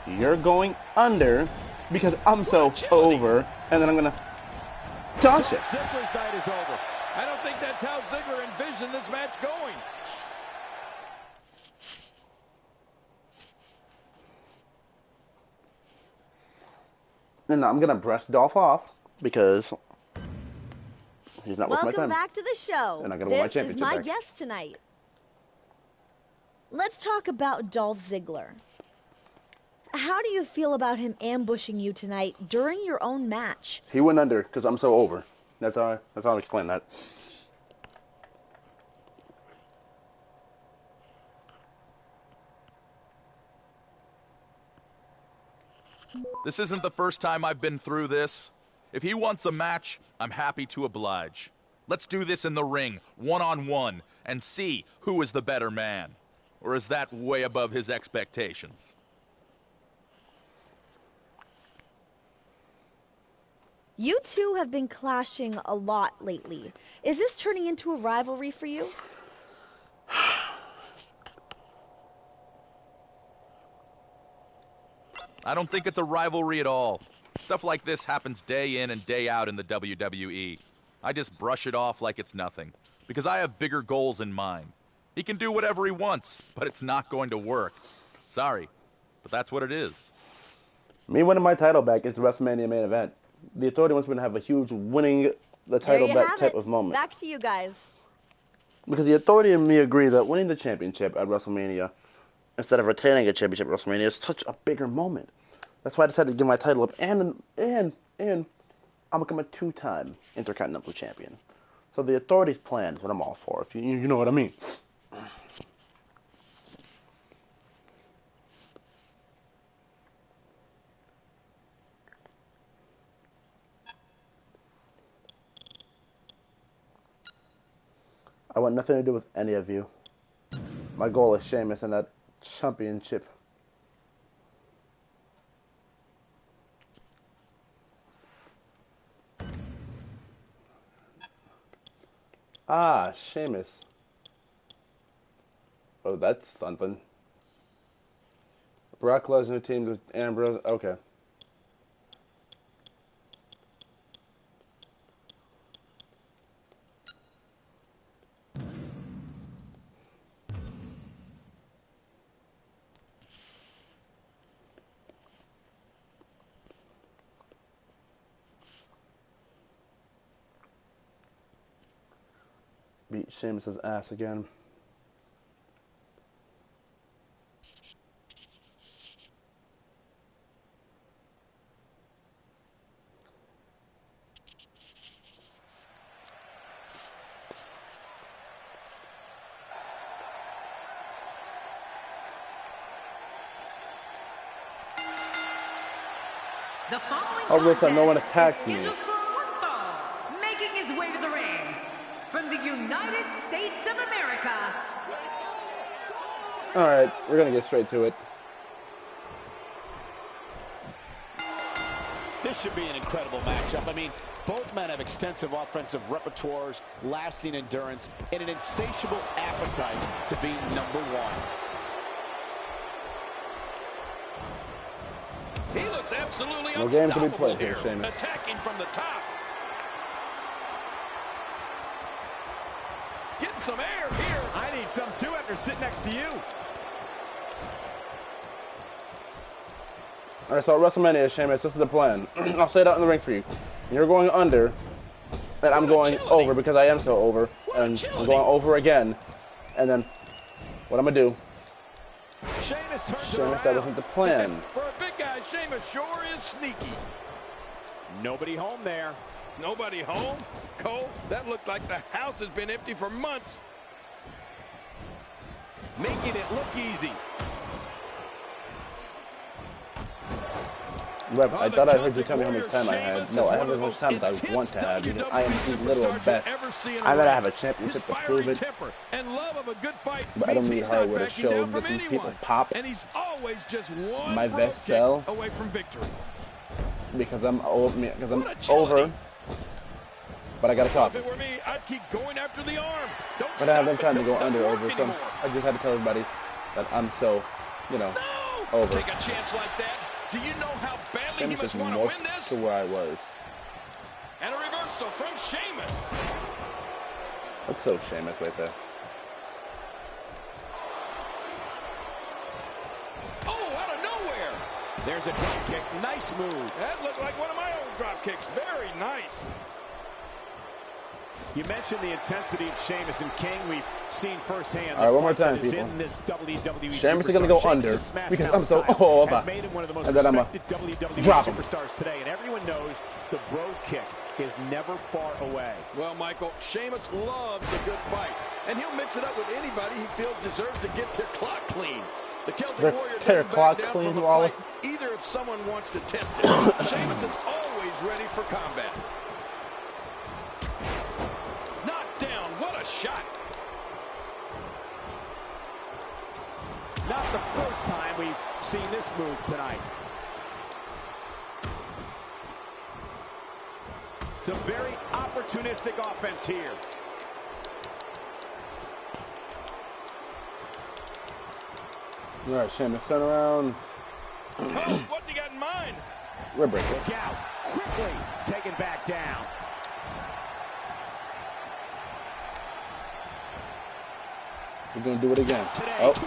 you're going under because I'm so over, and then I'm going to toss it. Ziggler's night is over. I don't think that's how Ziggler envisioned this match going. And I'm going to brush Dolph off because he's not worth my Welcome time. back to the show. And I'm gonna win my This is championship my back. guest tonight. Let's talk about Dolph Ziggler. How do you feel about him ambushing you tonight during your own match? He went under because I'm so over. That's how I explain that. This isn't the first time I've been through this. If he wants a match, I'm happy to oblige. Let's do this in the ring, one-on-one, and see who is the better man. Or is that way above his expectations? You two have been clashing a lot lately. Is this turning into a rivalry for you? I don't think it's a rivalry at all. Stuff like this happens day in and day out in the WWE. I just brush it off like it's nothing, because I have bigger goals in mind. He can do whatever he wants, but it's not going to work. Sorry, but that's what it is. Me winning my title back is the WrestleMania main event. The Authority wants me to have a huge winning the There title you back have type it. of moment. Back to you guys. Because the Authority and me agree that winning the championship at WrestleMania instead of retaining a championship at WrestleMania is such a bigger moment. That's why I decided to give my title up and I'll become a 2-time Intercontinental Champion. So the Authority's plan is what I'm all for, if you know what I mean. I want nothing to do with any of you. My goal is Sheamus and that championship. Ah, Sheamus. Oh, that's something. Brock Lesnar teamed with Ambrose. Okay. Beat Sheamus' ass again. The following All of a sudden, no one contest attacks is me. scheduled for one fall, making his way to the ring from the United States of America. All right, we're gonna get straight to it. This should be an incredible matchup. I mean, both men have extensive offensive repertoires, lasting endurance, and an insatiable appetite to be number one. He looks absolutely No game to be unstoppable played here, here, Sheamus. attacking from the top. Getting some air here. I need some too after sitting next to you. All right, so at WrestleMania, Sheamus, this is the plan. I'll say it out in the ring for you. You're going under, and I'm going over because I am so over, and I'm going over again. And then, what I'm gonna do? Sheamus turns it Sheamus, around. that wasn't the plan. For a big guy, Sheamus sure is sneaky. Nobody home there. Nobody home? Cole, that looked like the house has been empty for months. Making it look easy. Rep, I thought I heard you tell me how much time I had. No, I haven't as much time as I want to have because I am the literal best. I gotta have a championship to prove it, but I don't need hardware to show that these people pop And he's always just one my broke best kick sell away from victory. because I'm over. But I gotta talk. If it were me, I'd keep going after the arm. Don't But I haven't stop time to it go till it under doesn't over, work so anymore. I just had to tell everybody that I'm so, No! over. Take a chance like that. Do you know how badly he Sheamus must is want to more win this? to where I was. And a reversal from Sheamus. That's so Sheamus right there. Oh, out of nowhere. There's a drop kick. Nice move. That looked like one of my old drop kicks. Very nice. You mentioned the intensity of Sheamus and King. We've seen firsthand. All right, one more time, that is people. In this WWE Sheamus is superstar. gonna go Sheamus' under smash because mouth I'm so style over. has made him one of the most And then I'ma respected WWE drop him. superstars today, and everyone knows the bro kick is never far away. Well, Michael, Sheamus loves a good fight, and he'll mix it up with anybody he feels deserves to get their clock clean. The Celtic Warrior Their doesn't clock back down clean, from a Wallace. fight, either if someone wants to test it. Sheamus is always ready for combat. Knocked down. What a shot. Not the first time we've seen this move tonight. Some very opportunistic offense here. All right, Sheamus, turn around. Oh, what's he got in mind? We're breaking. Look out. Quickly taken back down. We're gonna do it again. Today, Oh. Look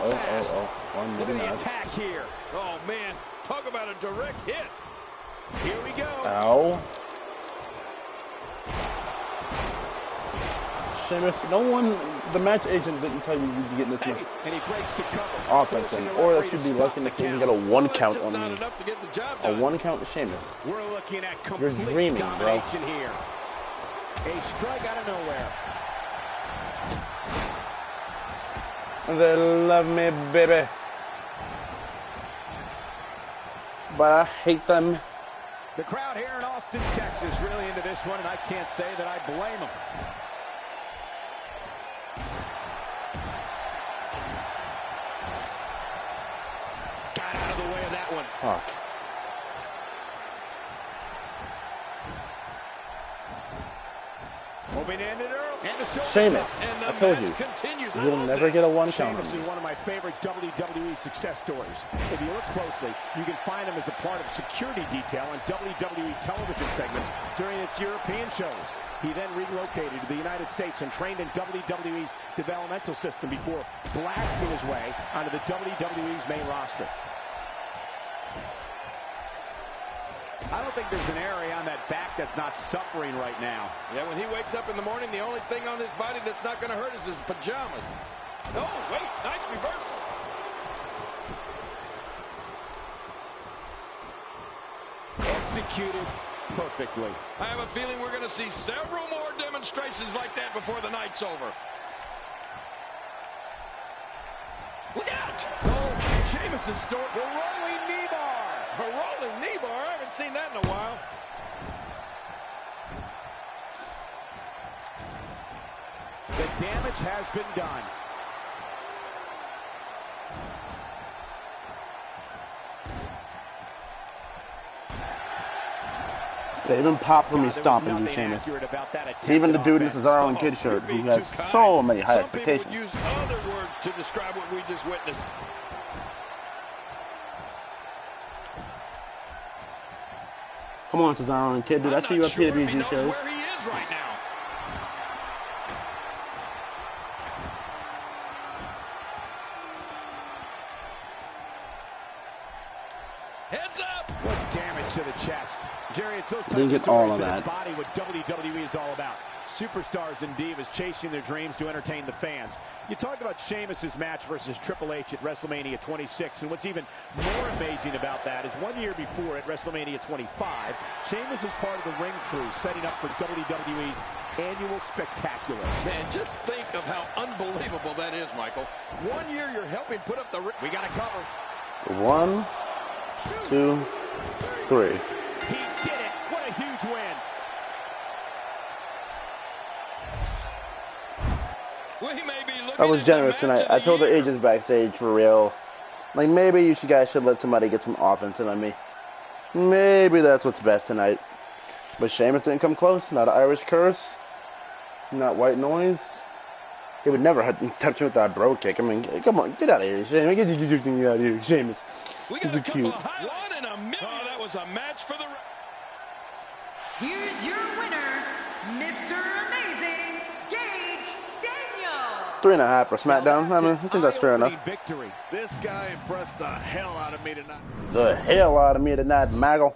Maybe at the not. attack here. Oh, man. Talk about a direct hit. Here we go. Ow. Sheamus, no one, the match agent didn't tell you you'd be getting this much And he breaks the cover. offense in, or that you'd be lucky to even get a one count That's on just not me. enough to get the job A done. one count to Sheamus. We're looking at You're complete dreaming, bro. domination here. A strike out of nowhere. They love me, baby. But I hate them. The crowd here in Austin, Texas, really into this one, and I can't say that I blame them. Got out of the way of that one. Fuck. Moving in it early. And the shoulders Sheamus, up. And the I told match you, continues. I you'll love never this. get a one count on Sheamus me. is one of my favorite WWE success stories. If you look closely, you can find him as a part of security detail on WWE television segments during its European shows. He then relocated to the United States and trained in WWE's developmental system before blasting his way onto the WWE's main roster. I don't think there's an area on that back that's not suffering right now. Yeah, when he wakes up in the morning, the only thing on his body that's not going to hurt is his pajamas. Oh, wait, nice reversal. Executed perfectly. I have a feeling we're going to see several more demonstrations like that before the night's over. Look out! Oh, Sheamus' story. The rolling knee bar. A rolling knee bar. I haven't seen that in a while. The damage has been done. They even pop for me stomping you, Sheamus. Even the dude in the Cesaro and Kid shirt who has so many high expectations. Some people would use other words to describe what we just witnessed. Come on, Cesaro and Kid, dude. I see you at PWG shows. Where he is right now. Heads up! What damage to the chest. Jerry, it's those types Didn't of get all stories of that that. embody what WWE is all about. Superstars and divas chasing their dreams to entertain the fans. You talked about Sheamus' match versus Triple H at WrestleMania 26, and what's even more amazing about that is 1 year before at WrestleMania 25, Sheamus was part of the ring crew setting up for WWE's annual spectacular. Man, just think of how unbelievable that is, Michael. 1 year you're helping put up the... We got to cover. 1, 2, 3. He did it. What a huge win. I was generous tonight. I told the agents backstage for real. Like, maybe you guys should let somebody get some offense in on me. Maybe that's what's best tonight. But Sheamus didn't come close. Not an Irish curse. Not white noise. He would never touch him with that bro kick. I mean, come on, get out of here, Sheamus. Get your thing out of here, Sheamus. We got a couple of highlights. 1 in a million. Oh, that was a match for the... Here's your winner, Mr. Amazing, Gage Daniel. 3.5 for SmackDown. I mean, I think that's fair enough. Victory. This guy impressed the hell out of me tonight. The hell out of me tonight, Maggle.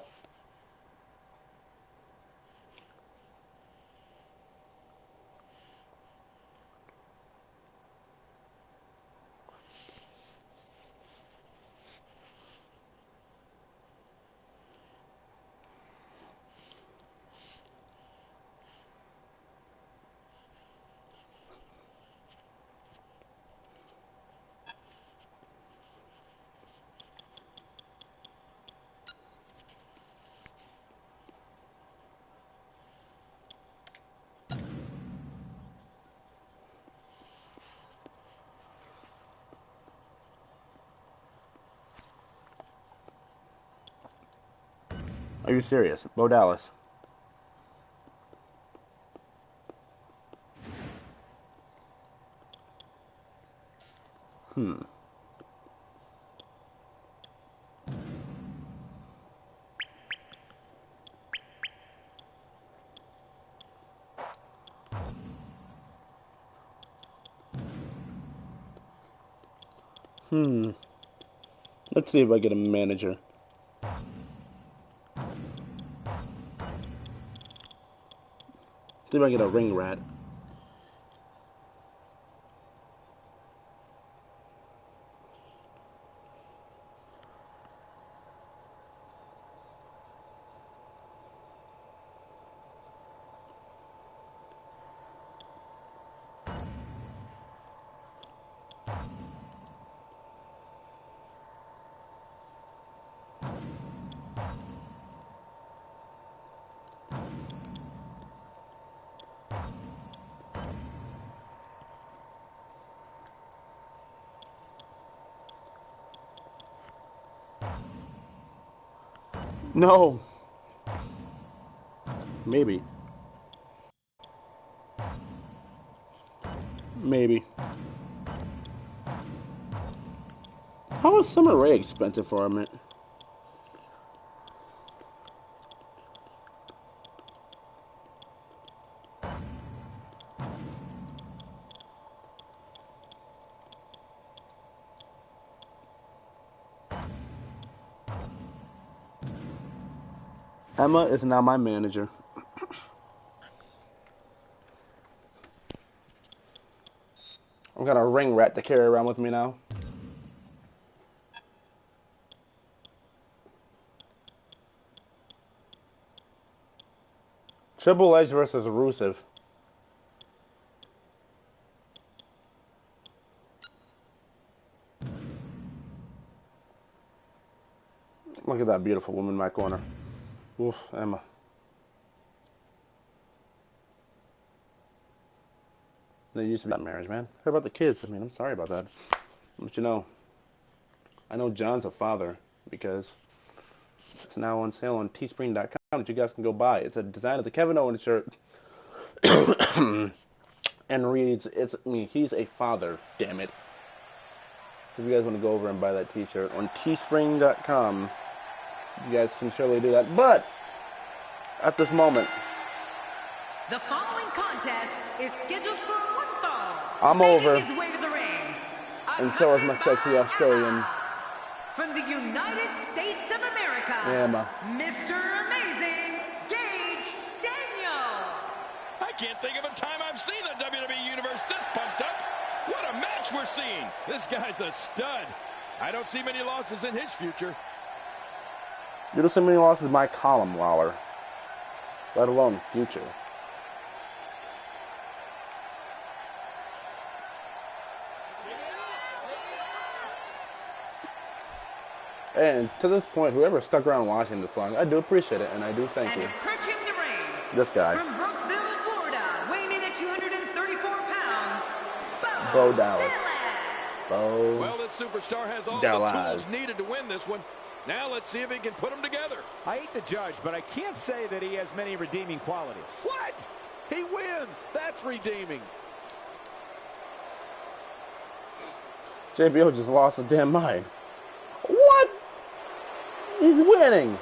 Are you serious? Bo Dallas. Let's see if I get a manager. See if I get a ring rat. No. Maybe. Maybe. How is Summer Rae expensive for a minute? Emma is now my manager. I've got a ring rat to carry around with me now. Triple H versus Rusev. Look at that beautiful woman in my corner. Oof, Emma. They used to be that marriage, man. What about the kids? I mean, I'm sorry about that. But you know, I know John's a father because it's now on sale on teespring.com that you guys can go buy. It's a design of the Kevin Owens shirt. And reads, he's a father, damn it. So if you guys want to go over and buy that t-shirt on teespring.com, you guys can surely do that. But at this moment, the following contest is scheduled for one fall. I'm over. His way to the ring. And so is my sexy Australian. From the United States of America, Emma. Mr. Amazing Gage Daniels. I can't think of a time I've seen the WWE Universe this pumped up. What a match we're seeing. This guy's a stud. I don't see many losses in his future. You don't see many losses in my column, Lawler. Let alone future. And to this point, whoever stuck around watching this long, I do appreciate it, and I do thank and you. Approaching the ring, this guy. From Brooksville, Florida, weighing in at 234 pounds, Bo Dallas. Bo Well, this superstar has all Dallas. the tools needed to win this one. Now let's see if he can put them together. I hate the judge, but I can't say that he has many redeeming qualities. What? He wins. That's redeeming. JBO just lost his damn mind. What? He's winning.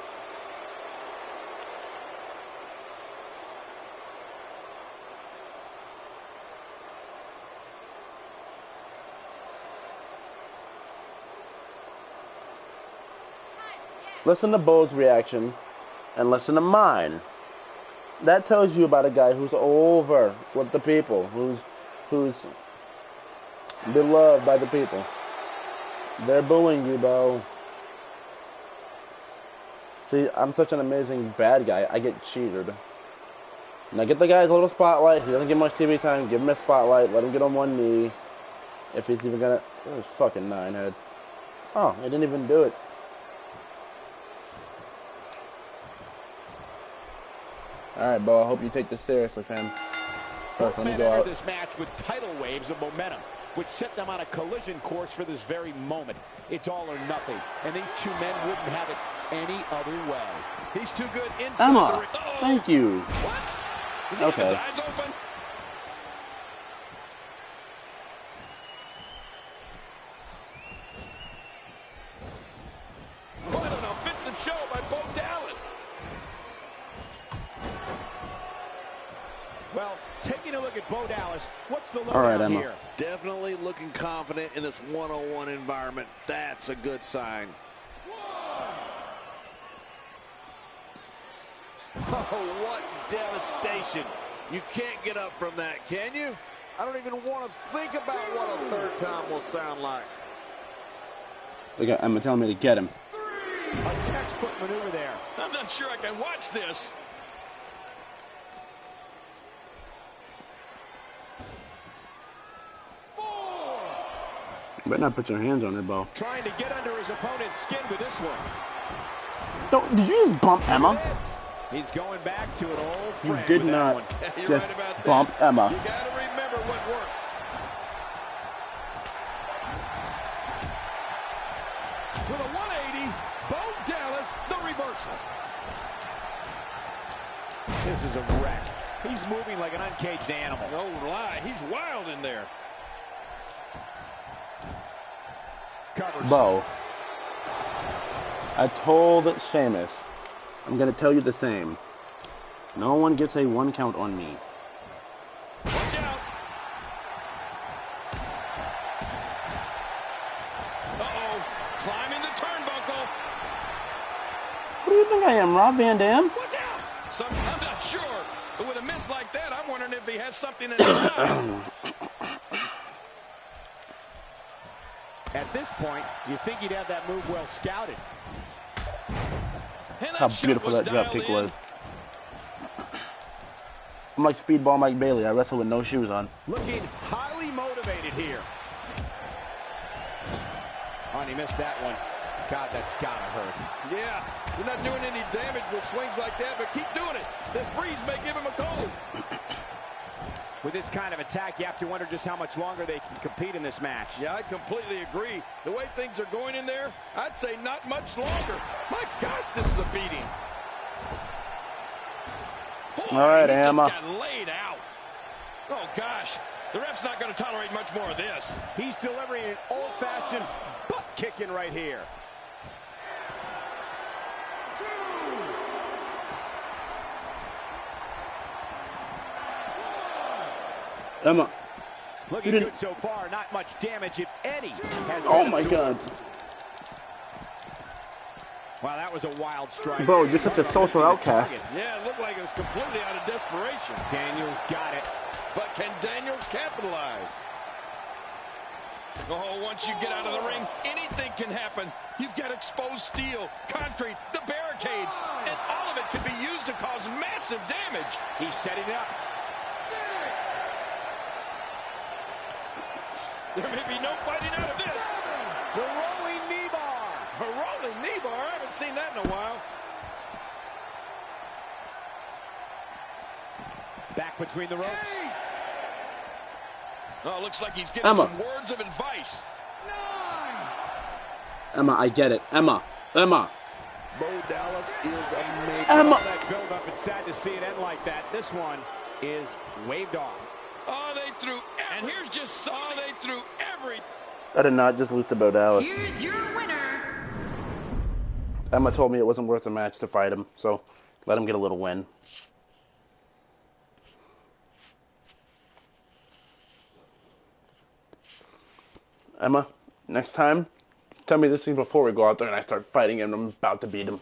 Listen to Bo's reaction and listen to mine. That tells you about a guy who's over with the people, who's beloved by the people. They're booing you, Bo. See, I'm such an amazing bad guy. I get cheated. Now get the guy a little spotlight. He doesn't get much TV time. Give him a spotlight. Let him get on one knee. If he's even gonna... Oh, fucking ninehead. Oh, I didn't even do it. Alright, Bo, I hope you take this seriously, fam. First, let me go out. This match with tidal waves of momentum, which set them on a collision course for this very moment. It's all or nothing, and these two men wouldn't have it any other way. He's too good inside Emma, the ring. Uh-oh. thank you. What? Does he Okay. have his eyes open? What an offensive show by Bo Dallas. Well, taking a look at Bo Dallas, what's the All right, lowdown Emma. here? Definitely looking confident in this one-on-one environment. That's a good sign. Oh, what devastation. You can't get up from that, can you? I don't even want to think about what a third time will sound like. Look at Emma telling me to get him. A textbook maneuver there. I'm not sure I can watch this. You better not put your hands on her, Bo. Trying to get under his opponent's skin with this one. Did you just bump Emma? He's going back to an old You friend did with that not one. You're just right about that. bump Emma. You got to remember what works. With a 180, Bo Dallas, the reversal. This is a wreck. He's moving like an uncaged animal. No lie, he's wild in there. Covers. Bo, I told Sheamus, I'm going to tell you the same. No one gets a 1 count on me. Watch out. Uh-oh, climbing the turnbuckle. Who do you think I am, Rob Van Dam? Watch out. I'm not sure, but with a miss like that, I'm wondering if he has something in his eye. At this point, you think he'd have that move well scouted. And How shot beautiful was that drop dialed kick in. was. I'm like Speedball Mike Bailey. I wrestle with no shoes on. Looking highly motivated here. Oh, and he missed that one. God, that's gotta hurt. Yeah, you're not doing any damage with swings like that, but keep doing it. The breeze may give him a cold. With this kind of attack, you have to wonder just how much longer they can compete in this match. Yeah, I completely agree. The way things are going in there, I'd say not much longer. My gosh, this is a beating. Boy, all right, he Emma. just got laid out. Oh, gosh. The ref's not going to tolerate much more of this. He's delivering an old-fashioned butt kicking right here. Emma. Looking good so far. Not much damage, if any. Oh, my God. Wow, that was a wild strike. Bro, you're such a social outcast. Yeah, it looked like it was completely out of desperation. Daniels got it. But can Daniels capitalize? Oh, once you get out of the ring, anything can happen. You've got exposed steel, concrete, the barricades, and all of it can be used to cause massive damage. He's setting it up. There may be no fighting out of this. The rolling knee bar. A rolling knee bar? I haven't seen that in a while. Back between the ropes. Oh, looks like he's getting some words of advice. Emma, I get it. Emma. Emma. Bo Dallas is amazing. Emma. That build up, it's sad to see it end like that. This one is waved off. Oh, they threw, and here's just, oh, they threw every. I did not just lose to Bo Dallas. Here's your winner. Emma told me it wasn't worth the match to fight him, so let him get a little win. Emma, next time, tell me this thing before we go out there and I start fighting him and I'm about to beat him.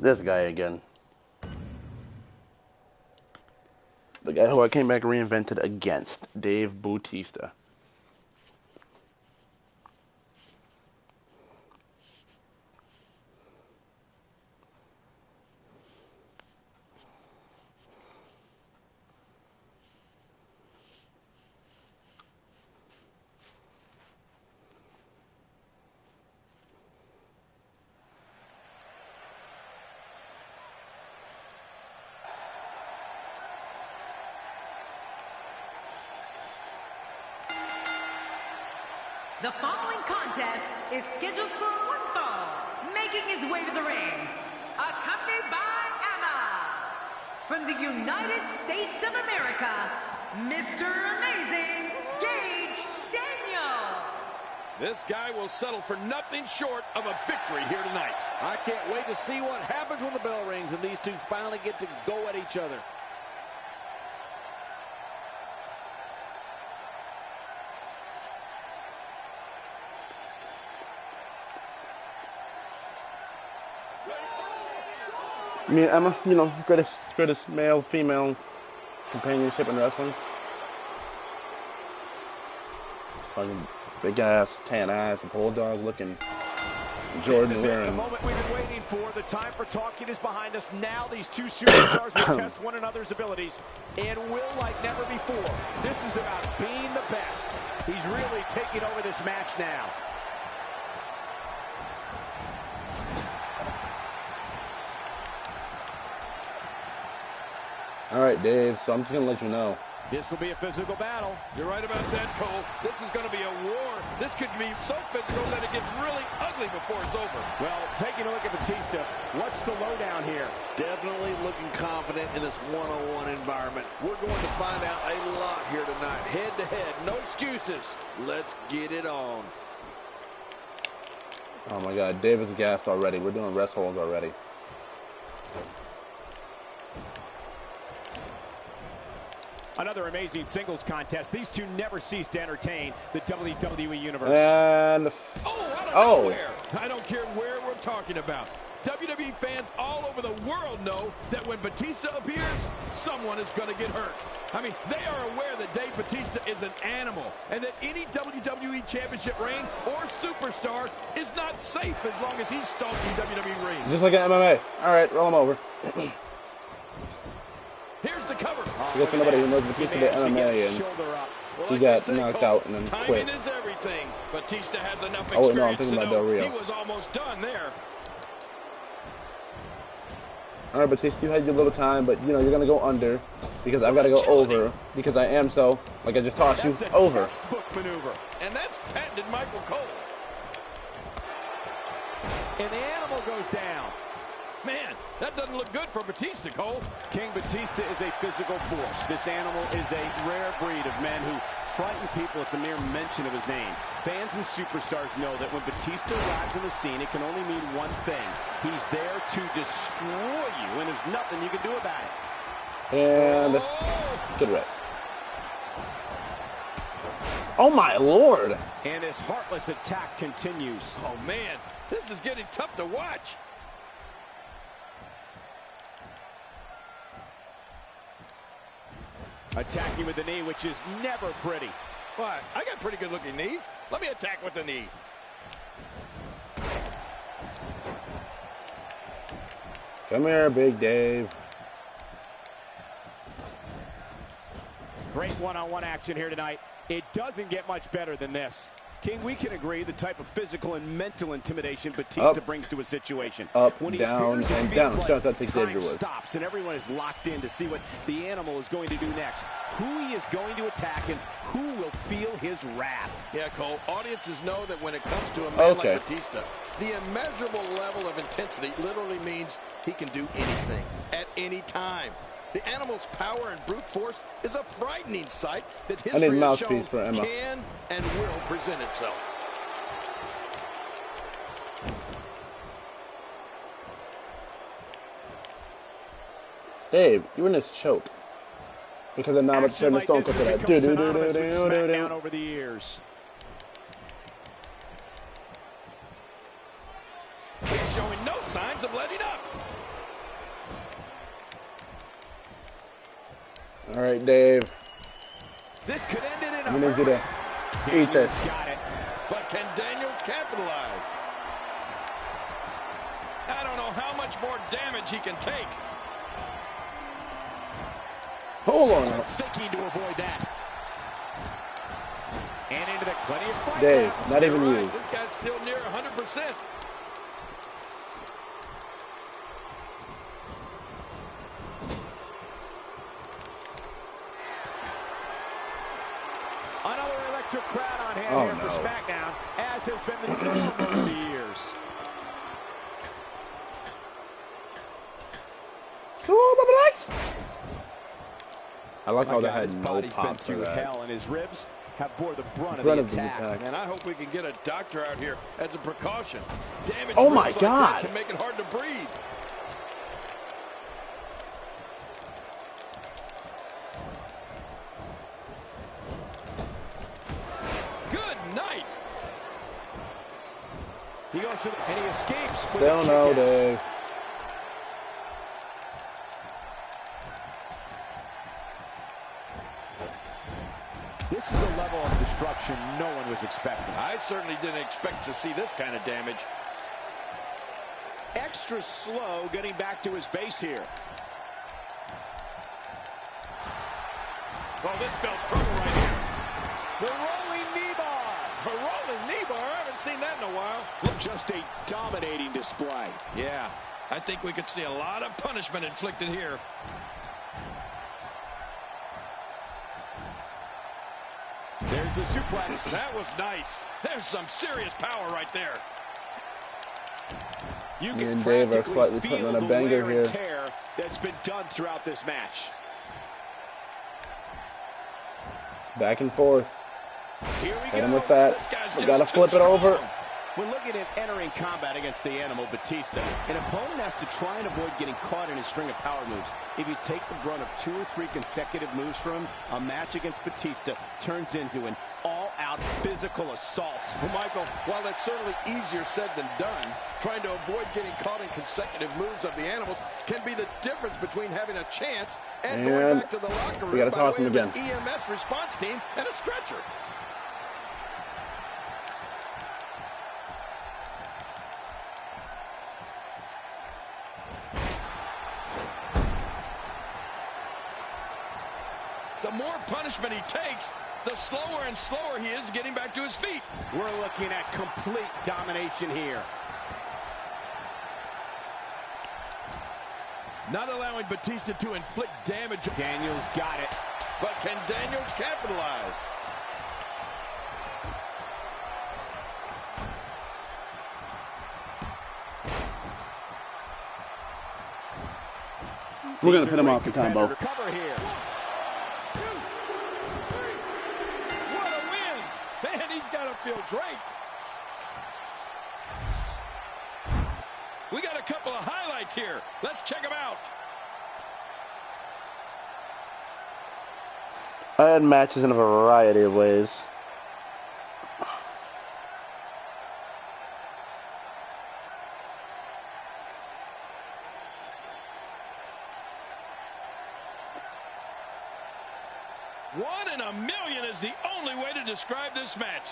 This guy again. The guy who I came back reinvented against, Dave Bautista. The following contest is scheduled for one fall, making his way to the ring, accompanied by Emma. From the United States of America, Mr. Amazing, Gage Daniel. This guy will settle for nothing short of a victory here tonight. I can't wait to see what happens when the bell rings and these two finally get to go at each other. I mean, Emma, you know, greatest male-female companionship in wrestling. Fucking big ass, tan ass, bulldog looking Jordan This is it, wearing. the moment we've been waiting for. The time for talking is behind us. Now these two superstars will test one another's abilities and will like never before. This is about being the best. He's really taking over this match now. All right, Dave, so I'm just going to let you know. This will be a physical battle. You're right about that, Cole. This is going to be a war. This could be so physical that it gets really ugly before it's over. Well, taking a look at Batista, what's the lowdown here? Definitely looking confident in this one-on-one environment. We're going to find out a lot here tonight. Head-to-head, no excuses. Let's get it on. Oh, my God, David's gassed already. We're doing rest holds already. Another amazing singles contest. These two never cease to entertain the WWE Universe. And out of nowhere. I don't care where we're talking about. WWE fans all over the world know that when Batista appears, someone is going to get hurt. I mean, they are aware that Dave Batista is an animal and that any WWE Championship reign or superstar is not safe as long as he's stalking WWE rings. just like an MMA. All right, roll him over. Here's the cover. I guess somebody who knows Batista did MMA and he got knocked out and then quit. Timing is everything. Batista has enough Oh, wait, no, I'm experience thinking to about Del know Rio. he was almost done there. All right, Batista, you had your little time, but, you know, you're going to go under because I've got to go over because I am so, like I just tossed you, over. Textbook maneuver. And that's patented Michael Cole. And the animal goes down. Man, that doesn't look good for Batista, Cole. King Batista is a physical force. This animal is a rare breed of men who frighten people at the mere mention of his name. Fans and superstars know that when Batista arrives on the scene, it can only mean one thing. He's there to destroy you, and there's nothing you can do about it. And good right. Oh, my Lord. And his heartless attack continues. Oh, man, this is getting tough to watch. Attacking with the knee, which is never pretty. What? I got pretty good looking knees. Let me attack with the knee. Come here, Big Dave. Great one-on-one action here tonight. It doesn't get much better than this. King, we can agree the type of physical and mental intimidation Batista brings to a situation. Up, when he down, appears, and it down. feels Shout out like to Xavier time Woods. stops and everyone is locked in to see what the animal is going to do next. Who he is going to attack and who will feel his wrath. Yeah, Cole, audiences know that when it comes to a man like Batista, the immeasurable level of intensity literally means he can do anything at any time. The animal's power and brute force is a frightening sight that history has shown can and will present itself. Dave, you're in this choke. Because I'm now turn the Stone Cold to that. SmackDown over the years. He's showing no signs of letting up. All right, Dave. This could end it in a I'm gonna do hurry. that. Eat this. Got it. But can Daniels capitalize? I don't know how much more damage he can take. Hold on. Thinking to avoid that. And into the plenty of fight. Dave, now. not even you. This guy's still near 100%. Another electric crowd on hand here for SmackDown, as has been the norm over the years. I like how they had no body's been pop for through that. hell, and his ribs have bore the brunt of the attack. And I hope we can get a doctor out here as a precaution. Damage Oh my ribs like God. that can make it hard to breathe. Good night. He goes through and he escapes. Still no, Dave. This is a level of destruction no one was expecting. I certainly didn't expect to see this kind of damage. Extra slow getting back to his base here. Oh, this spells trouble right here. The rolling knee bar. A rolling knee bar. I haven't seen that in a while. Just a dominating display. Yeah, I think we could see a lot of punishment inflicted here. There's the suplex. That was nice. There's some serious power right there. You Me can and Dave are practically slightly feel putting on a the banger wear here. and tear that's been done throughout this match. Back and forth. Here we Hit him go. with that. This guy's We just gotta too flip it over. strong. When looking at entering combat against the animal, Batista, an opponent has to try and avoid getting caught in his string of power moves. If you take the brunt of 2 or 3 consecutive moves from him, a match against Batista turns into an all-out physical assault. Well, Michael, while that's certainly easier said than done, trying to avoid getting caught in consecutive moves of the animals can be the difference between having a chance and going back to the locker room. We gotta toss him again. An EMS response team and a stretcher. The more punishment he takes, the slower and slower he is getting back to his feet. We're looking at complete domination here. Not allowing Batista to inflict damage. Daniels got it. But can Daniels capitalize? We're going to pin him off the combo. Recover here. 1, 2, 3. What a win. Man, he's got to feel great. We got a couple of highlights here. Let's check them out. I had matches in a variety of ways. One in a million is the only way to describe this match.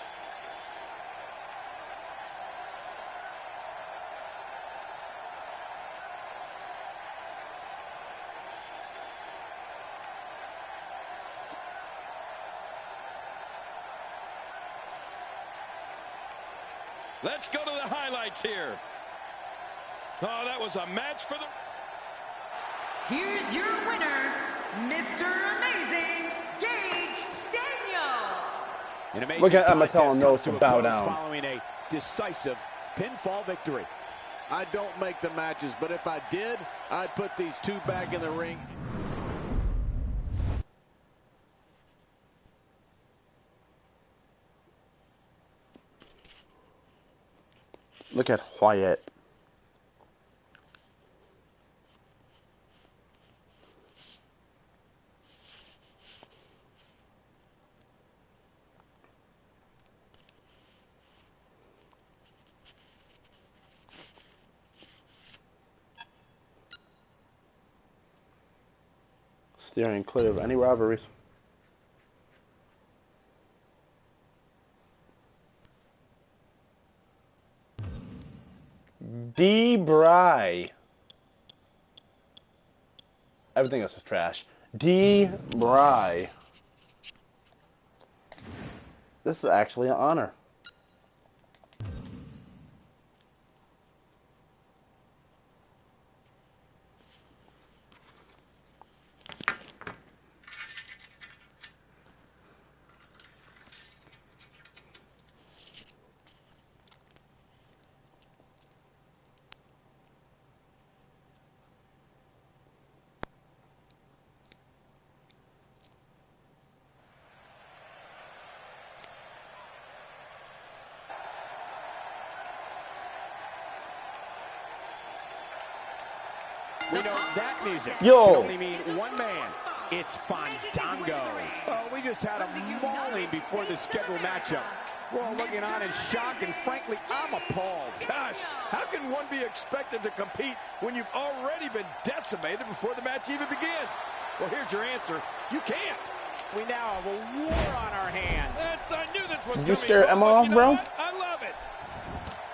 Let's go to the highlights here. Oh, that was a match for the... Here's your winner, Mr. Amazing, Gage Daniels. An amazing Look at Emma contest telling those to comes a bow close down. Following a decisive pinfall victory. I don't make the matches, but if I did, I'd put these 2 back in the ring. Look at Wyatt. Steering clear of any rivalries. D-Bry. Everything else is trash. D-Bry. This is actually an honor. We know that music Yo. can only mean one man. It's Fandango. Oh, we just had a mauling before the scheduled matchup. We're all looking on in shock, and frankly, I'm appalled. Gosh, how can one be expected to compete when you've already been decimated before the match even begins? Well, here's your answer. You can't. We now have a war on our hands. I knew this was Did you coming. scare Emma off, You know bro? what? I love it.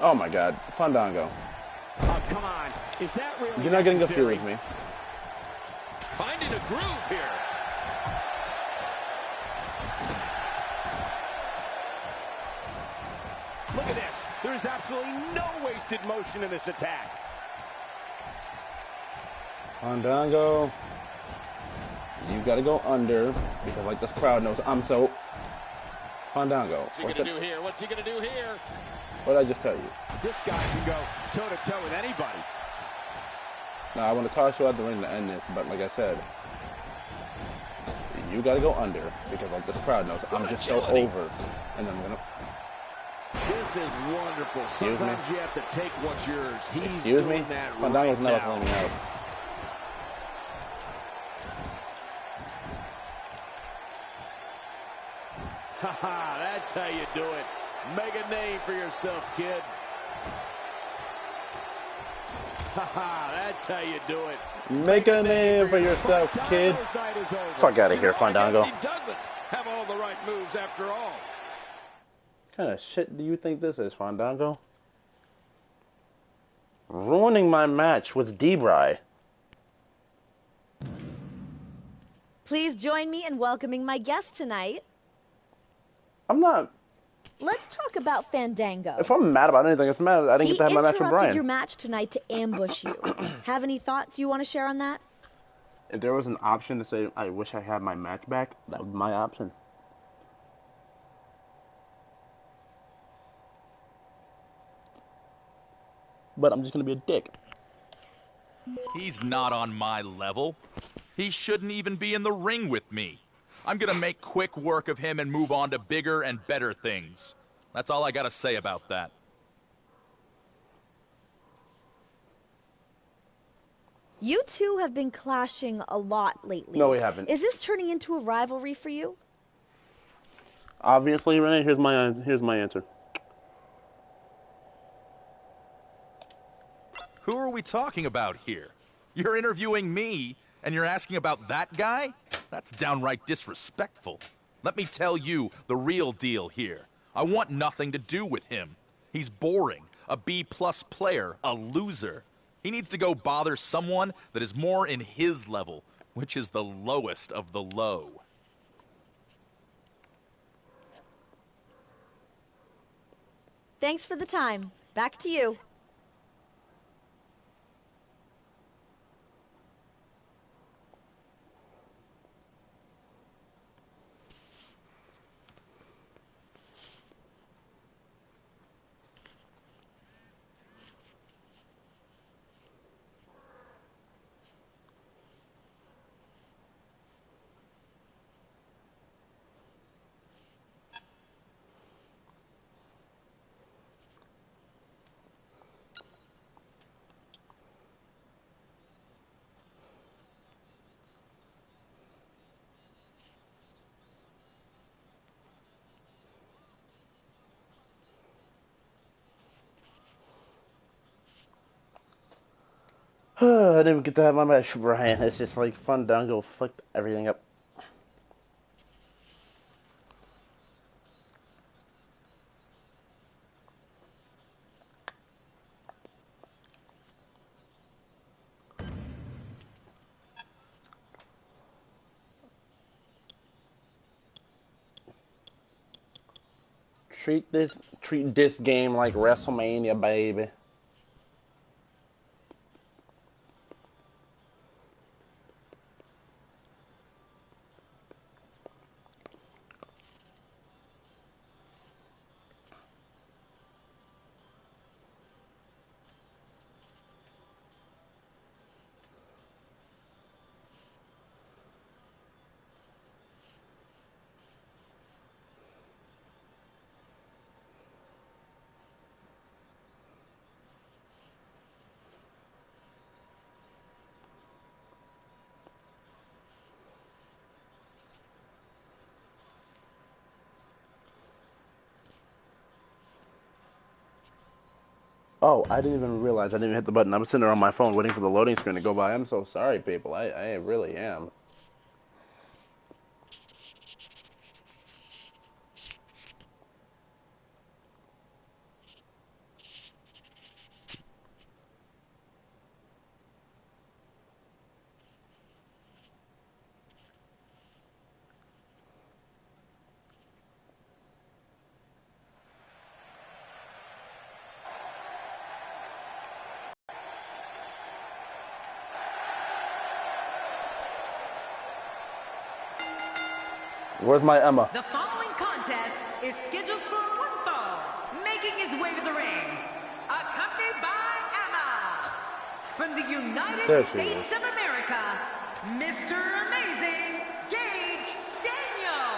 Oh my god. Fandango. Oh, come on. Is that really You're not getting a few necessary? with me. Finding a groove here. Look at this. There is absolutely no wasted motion in this attack. Fandango. You gotta go under because like this crowd knows I'm so Fandango. What's he going to do here? What's he going to do here? What did I just tell you? This guy can go toe-to-toe with anybody. Now I want to toss you out the ring to end this, but like I said, you gotta go under because like this crowd knows I'm just so over, and I'm gonna. This This is wonderful. Sometimes you have to take what's yours. He's doing that Fandango's right never now. pulling me out. Haha, that's how you do it. Make a name for yourself, kid. Haha, that's how you do it. Make a name for yourself, kid. Fuck out of here, Fandango. I guess he doesn't have all the right moves after all. What kind of shit do you think this is, Fandango? Ruining my match with Debray. Please join me in welcoming my guest tonight. I'm not. Let's talk about Fandango. If I'm mad about anything, it's mad I didn't get to have my match with He interrupted Brian. your match tonight to ambush you. Have any thoughts you want to share on that? If there was an option to say, I wish I had my match back, that would be my option. But I'm just going to be a dick. He's not on my level. He shouldn't even be in the ring with me. I'm gonna make quick work of him and move on to bigger and better things. That's all I gotta say about that. You two have been clashing a lot lately. No, we haven't. Is this turning into a rivalry for you? Obviously, Renee, here's my answer. Who are we talking about here? You're interviewing me, and you're asking about that guy? That's downright disrespectful. Let me tell you the real deal here. I want nothing to do with him. He's boring, a B-plus player, a loser. He needs to go bother someone that is more in his level, which is the lowest of the low. Thanks for the time. Back to you. I didn't even get to have my match with Brian. It's just like Fandango fucked everything up. Treat this game like WrestleMania, baby. Oh, I didn't even realize I didn't even hit the button. I was sitting there on my phone waiting for the loading screen to go by. I'm so sorry, people. I really am. Where's my Emma? The following contest is scheduled for one fall. Making his way to the ring, accompanied by Emma. From the United States of America, Mr. Amazing, Gage Daniel.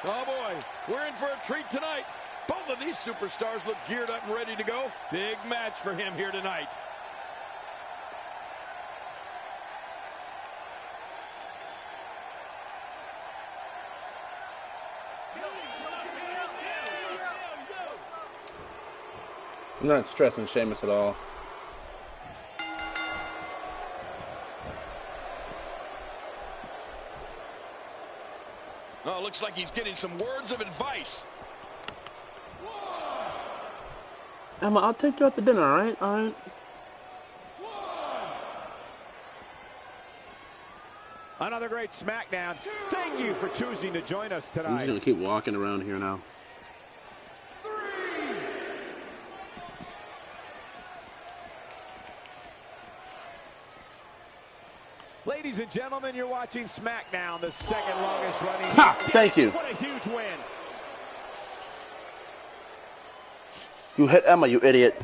Oh boy, we're in for a treat tonight. Both of these superstars look geared up and ready to go. Big match for him here tonight. I'm not stressing Sheamus at all. Oh, looks like he's getting some words of advice. Emma, I'll take you out to dinner, alright? Alright. Another great SmackDown. Thank you for choosing to join us I'm tonight. just gonna keep walking around here now. Ladies and gentlemen, you're watching SmackDown, the second longest running. Ha! Thank you. What a huge win. You hit Emma, you idiot.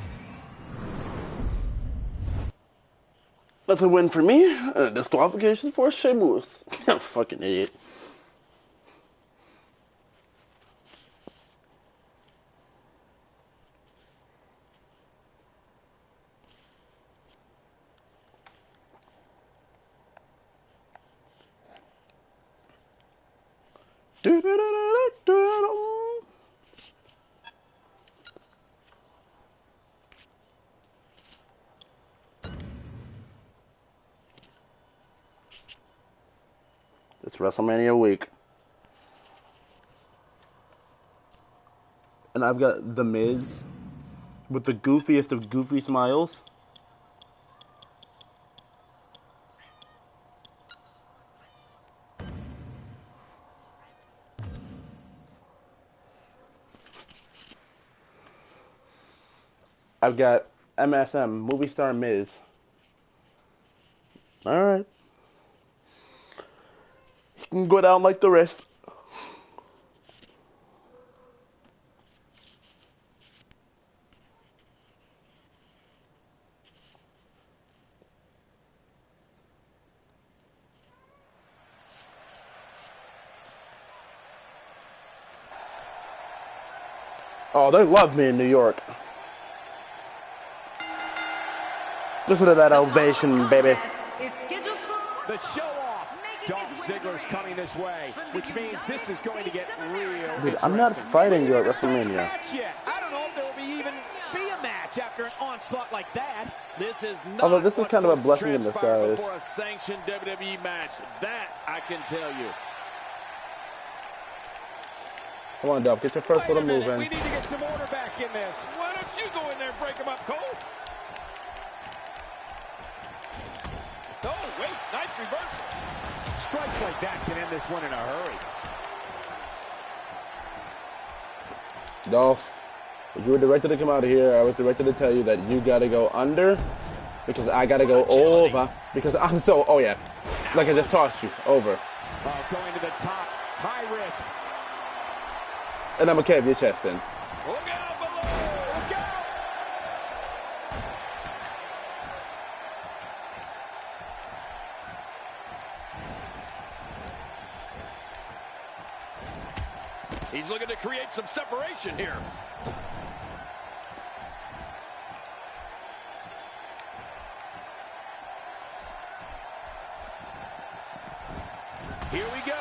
That's a win for me. Disqualification for Sheamus. Fucking idiot. It's WrestleMania week. And I've got The Miz with the goofiest of goofy smiles. I've got MSM, movie star Miz. Alright. He can go down like the rest. Oh, they love me in New York. Listen to that ovation, baby. The show-off. Dolph Ziggler's coming this way, which means this is going to get real. Dude, I'm not fighting you at WrestleMania. I don't know if there will even be a match after an onslaught like that. This is not Although this is kind of a blessing in disguise. before a sanctioned WWE match. That I can tell you. Come on, Dolph, get your first little move We in. need to get some order back in this. Why don't you go in there and break him up, Cole? Oh, wait, nice reversal. Strikes like that can end this one in a hurry. Dolph, if you were directed to come out of here, I was directed to tell you that you gotta go under because I gotta go over because I'm so, oh yeah, like I just tossed you, over. Oh, going to the top, high risk. And I'm gonna cave your chest in. Look out below! Look out! He's looking to create some separation here. Here we go.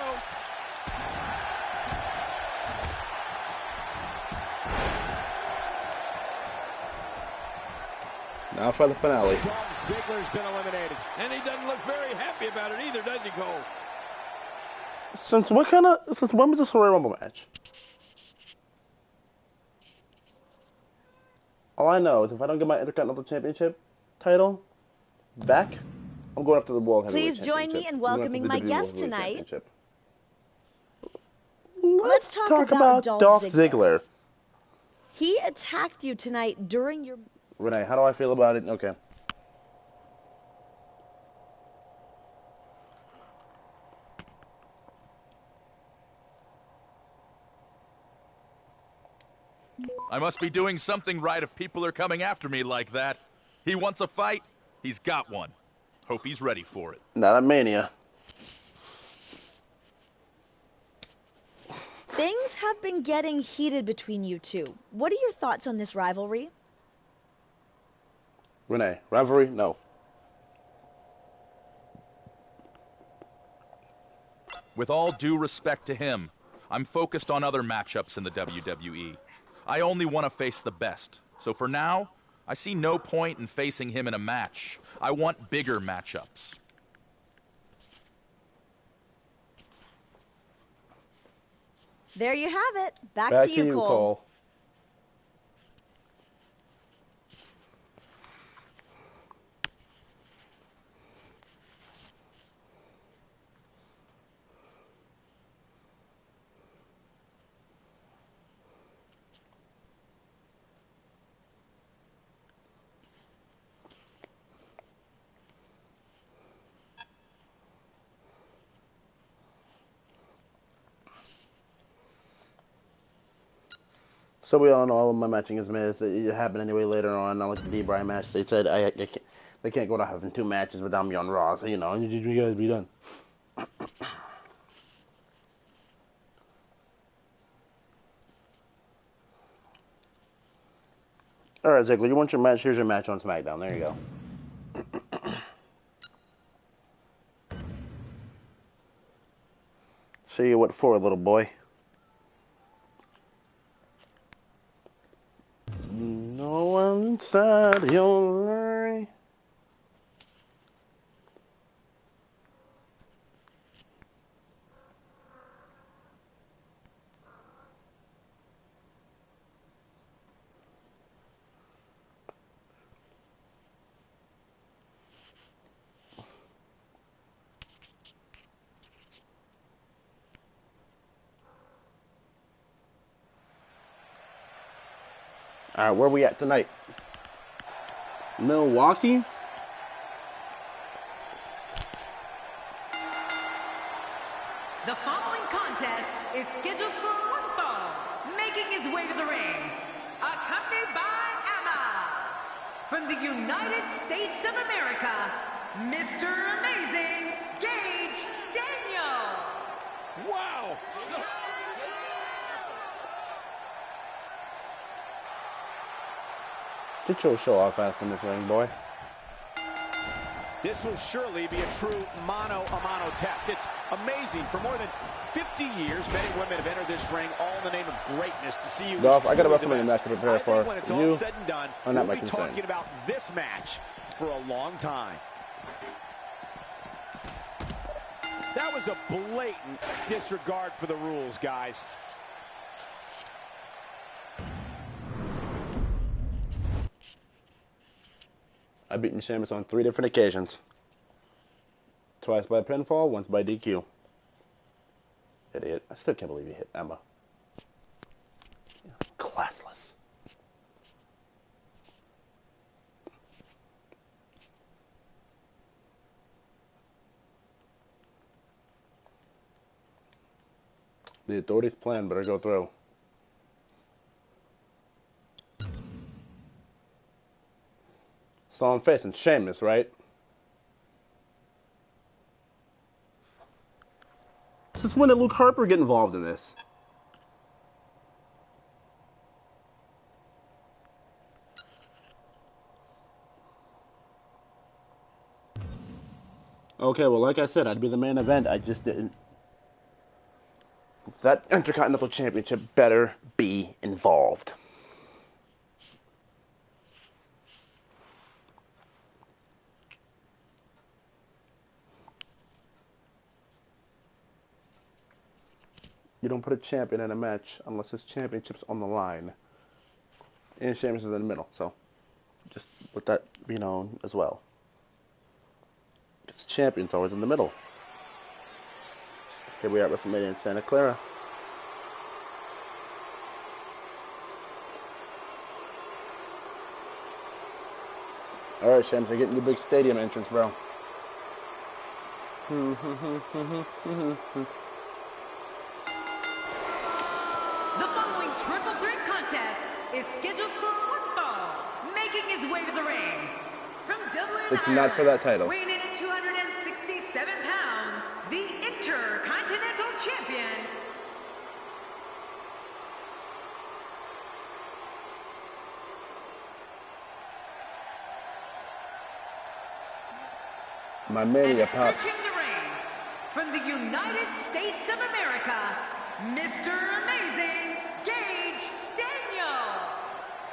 Now for the finale. Dolph Ziggler's been eliminated. And he doesn't look very happy about it either, does he, Cole? Since when was this a Royal Rumble match? All I know is if I don't get my Intercontinental Championship title back, I'm going after the World Heavyweight Please join me Championship. in I'm going welcoming after the my WWE guest World Heavyweight tonight. Championship. Let's talk about Dolph Ziggler. He attacked you tonight during your... Renee, how do I feel about it? Okay. I must be doing something right if people are coming after me like that. He wants a fight, he's got one. Hope he's ready for it. Not a Mania. Things have been getting heated between you two. What are your thoughts on this rivalry? Renee, rivalry? No. With all due respect to him, I'm focused on other matchups in the WWE. I only want to face the best. So for now, I see no point in facing him in a match. I want bigger matchups. There you have it. Back to you, Cole. So we all know all of my matching is missed. It happened anyway later on. Like the D-Bry match, they said they can't go to having 2 matches without me on Raw. So, you know, you guys be done. All right, Ziggler, you want your match? Here's your match on SmackDown. There you go. See you what for, little boy. No one said you'll worry. All right, where are we at tonight? Milwaukee? The following contest is scheduled for one fall. Making his way to the ring, accompanied by Emma. From the United States of America, Mr. Amazing, Gage Daniels. Wow! Get your show off fast in this ring, boy. This will surely be a true mano-a-mano test. It's amazing. For more than 50 years, men and women have entered this ring all in the name of greatness to see you. Dolph, I got a WrestleMania match to prepare for. When it's all said and done, we'll be talking about this match for a long time. That was a blatant disregard for the rules, guys. I've beaten Sheamus on 3 different occasions. Twice by pinfall, once by DQ. Idiot. I still can't believe you hit Emma. Classless. The Authority's plan better go through. So I'm facing Sheamus, right? Since when did Luke Harper get involved in this? Okay, well, like I said, I'd be the main event. I just didn't. That Intercontinental Championship better be involved. You don't put a champion in a match unless his championship's on the line. And Sheamus is in the middle, so just let that be known as well. Because the champion's always in the middle. Here we are at WrestleMania in Santa Clara. Alright, Sheamus, you're getting your big stadium entrance, bro. Triple threat contest is scheduled for one fall. Making his way to the ring from Dublin, It's not for that title. weighing in at 267 pounds, the Intercontinental Champion, My mania and pop. approaching the ring from the United States of America, Mr. Amazing Gage Daniel.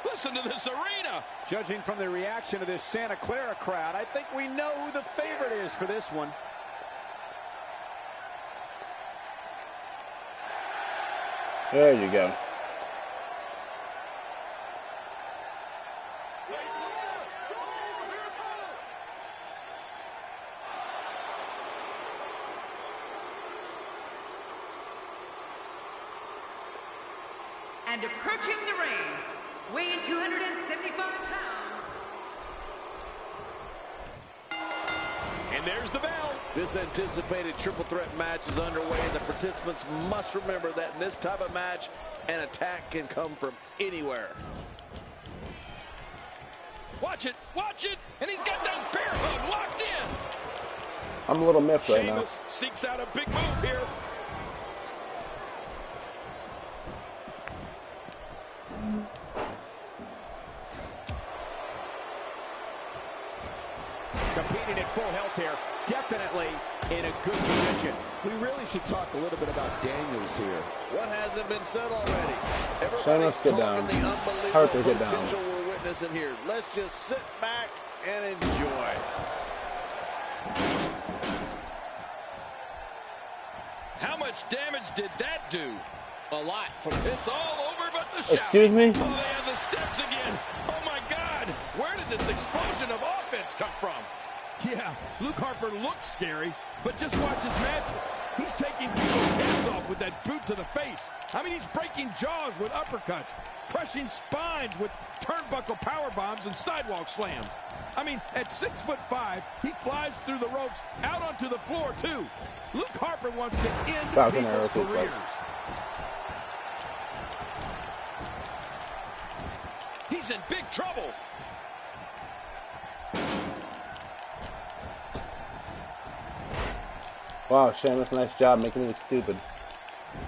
Listen to this arena. Judging from the reaction of this Santa Clara crowd, I think we know who the favorite is for this one. There you go. And approaching the ring, weighing 275 pounds. And there's the bell. This anticipated triple threat match is underway, and the participants must remember that in this type of match, an attack can come from anywhere. Watch it, and he's got that bear hug locked in. I'm a little miffed right now. Sheamus seeks out a big move here. Competing at full health here, definitely in a good position. We really should talk a little bit about Daniels here. What hasn't been said already? Sheamus, Everybody's get talking down. the unbelievable Harper, get down. potential we're witnessing here. Let's just sit back and enjoy. How much damage did that do? A lot. It's all over but the shout. Excuse me? Oh, they have the steps again. Oh, my God. Where did this explosion of offense come from? Yeah, Luke Harper looks scary, but just watch his matches. He's taking people's heads off with that boot to the face. I mean, he's breaking jaws with uppercuts, crushing spines with turnbuckle power bombs and sidewalk slams. I mean, at 6'5", he flies through the ropes out onto the floor, too. Luke Harper wants to end Falcon people's arrow suplex. careers. He's in big trouble. Wow, Sheamus, nice job making me look stupid.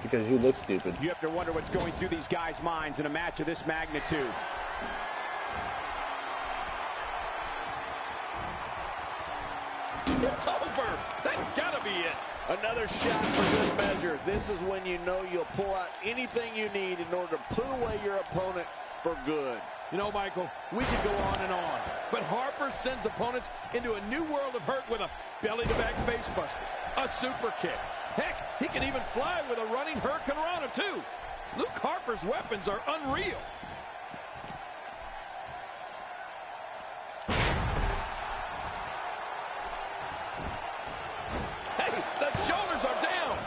Because you look stupid. You have to wonder what's going through these guys' minds in a match of this magnitude. It's over. That's got to be it. Another shot for good measure. This is when you know you'll pull out anything you need in order to put away your opponent for good. You know, Michael, we could go on and on, but Harper sends opponents into a new world of hurt with a belly-to-back facebuster, a super kick. Heck, he can even fly with a running Hurricane Rana, too. Luke Harper's weapons are unreal. Hey, the shoulders are down.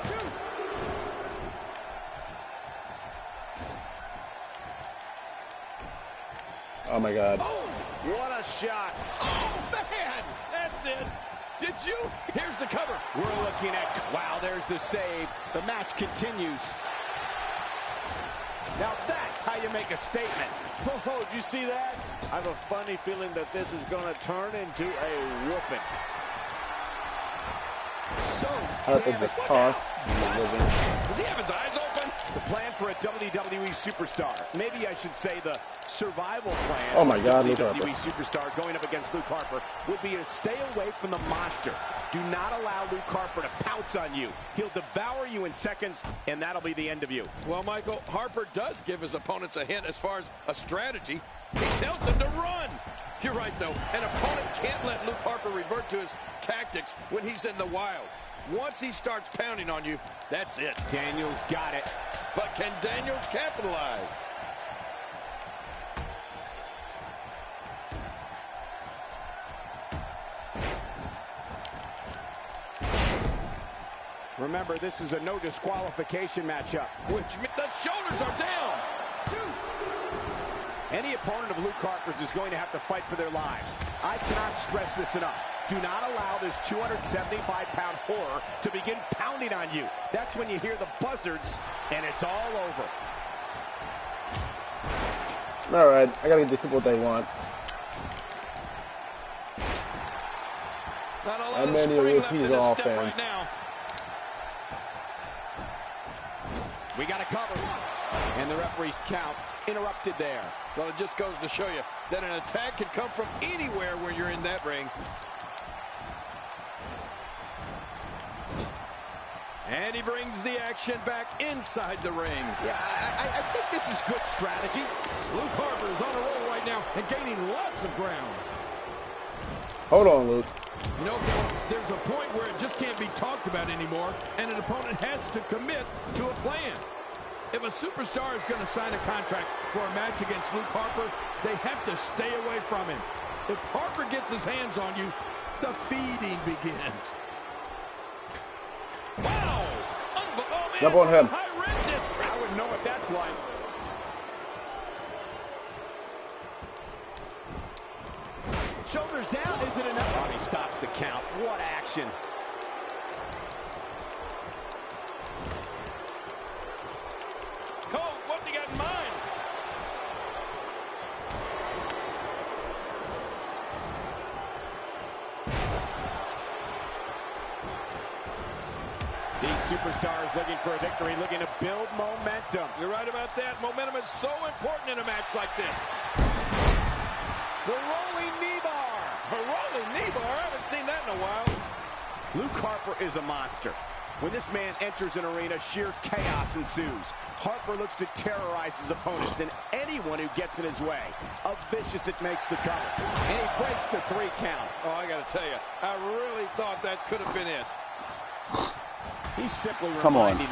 Oh my God. Oh, what a shot. Oh, man, that's it. Did you? Here's the cover. We're looking at, wow, there's the save. The match continues. Now that's how you make a statement. Oh, did you see that? I have a funny feeling that this is going to turn into a whooping. So Harper damage. just tossed. Does he have his eyes open? The plan for a WWE superstar, maybe I should say the survival plan. Oh my God, for Luke a Harper. WWE superstar going up against Luke Harper would be to stay away from the monster. Do not allow Luke Harper to pounce on you. He'll devour you in seconds, and that'll be the end of you. Well, Michael, Harper does give his opponents a hint as far as a strategy. He tells them to run. You're right, though. An opponent can't let Luke Harper revert to his tactics when he's in the wild. Once he starts pounding on you, that's it. Daniels got it. But can Daniels capitalize? Remember, this is a no disqualification matchup. Which means the shoulders are down. Any opponent of Luke Harper's is going to have to fight for their lives. I cannot stress this enough. Do not allow this 275-pound horror to begin pounding on you. That's when you hear the buzzards, and it's all over. All right, I gotta get these people what they want. Not a lot How of many spring of left these in this are step offense? right now. We got a cover. And the referee's count interrupted there. Well, it just goes to show you that an attack can come from anywhere when you're in that ring. And he brings the action back inside the ring. Yeah, I think this is good strategy. Luke Harper is on a roll right now and gaining lots of ground. Hold on, Luke. You know, Bill, there's a point where it just can't be talked about anymore, and an opponent has to commit to a plan. If a superstar is going to sign a contract for a match against Luke Harper, they have to stay away from him. If Harper gets his hands on you, the feeding begins. Wow! Oh, man, Jump on him. high red district. I wouldn't know what that's like. Shoulders down, is it enough? Oh, he stops the count. What action. Cole, what's he got in mind? These superstars looking for a victory, looking to build momentum. You're right about that. Momentum is so important in a match like this. The rolling knee bar. A rolling knee bar? I haven't seen that in a while. Luke Harper is a monster. When this man enters an arena, sheer chaos ensues. Harper looks to terrorize his opponents and anyone who gets in his way. A vicious it makes the cover. And he breaks the 3 count. Oh, I got to tell you, I really thought that could have been it. He's simply Come on. reminding him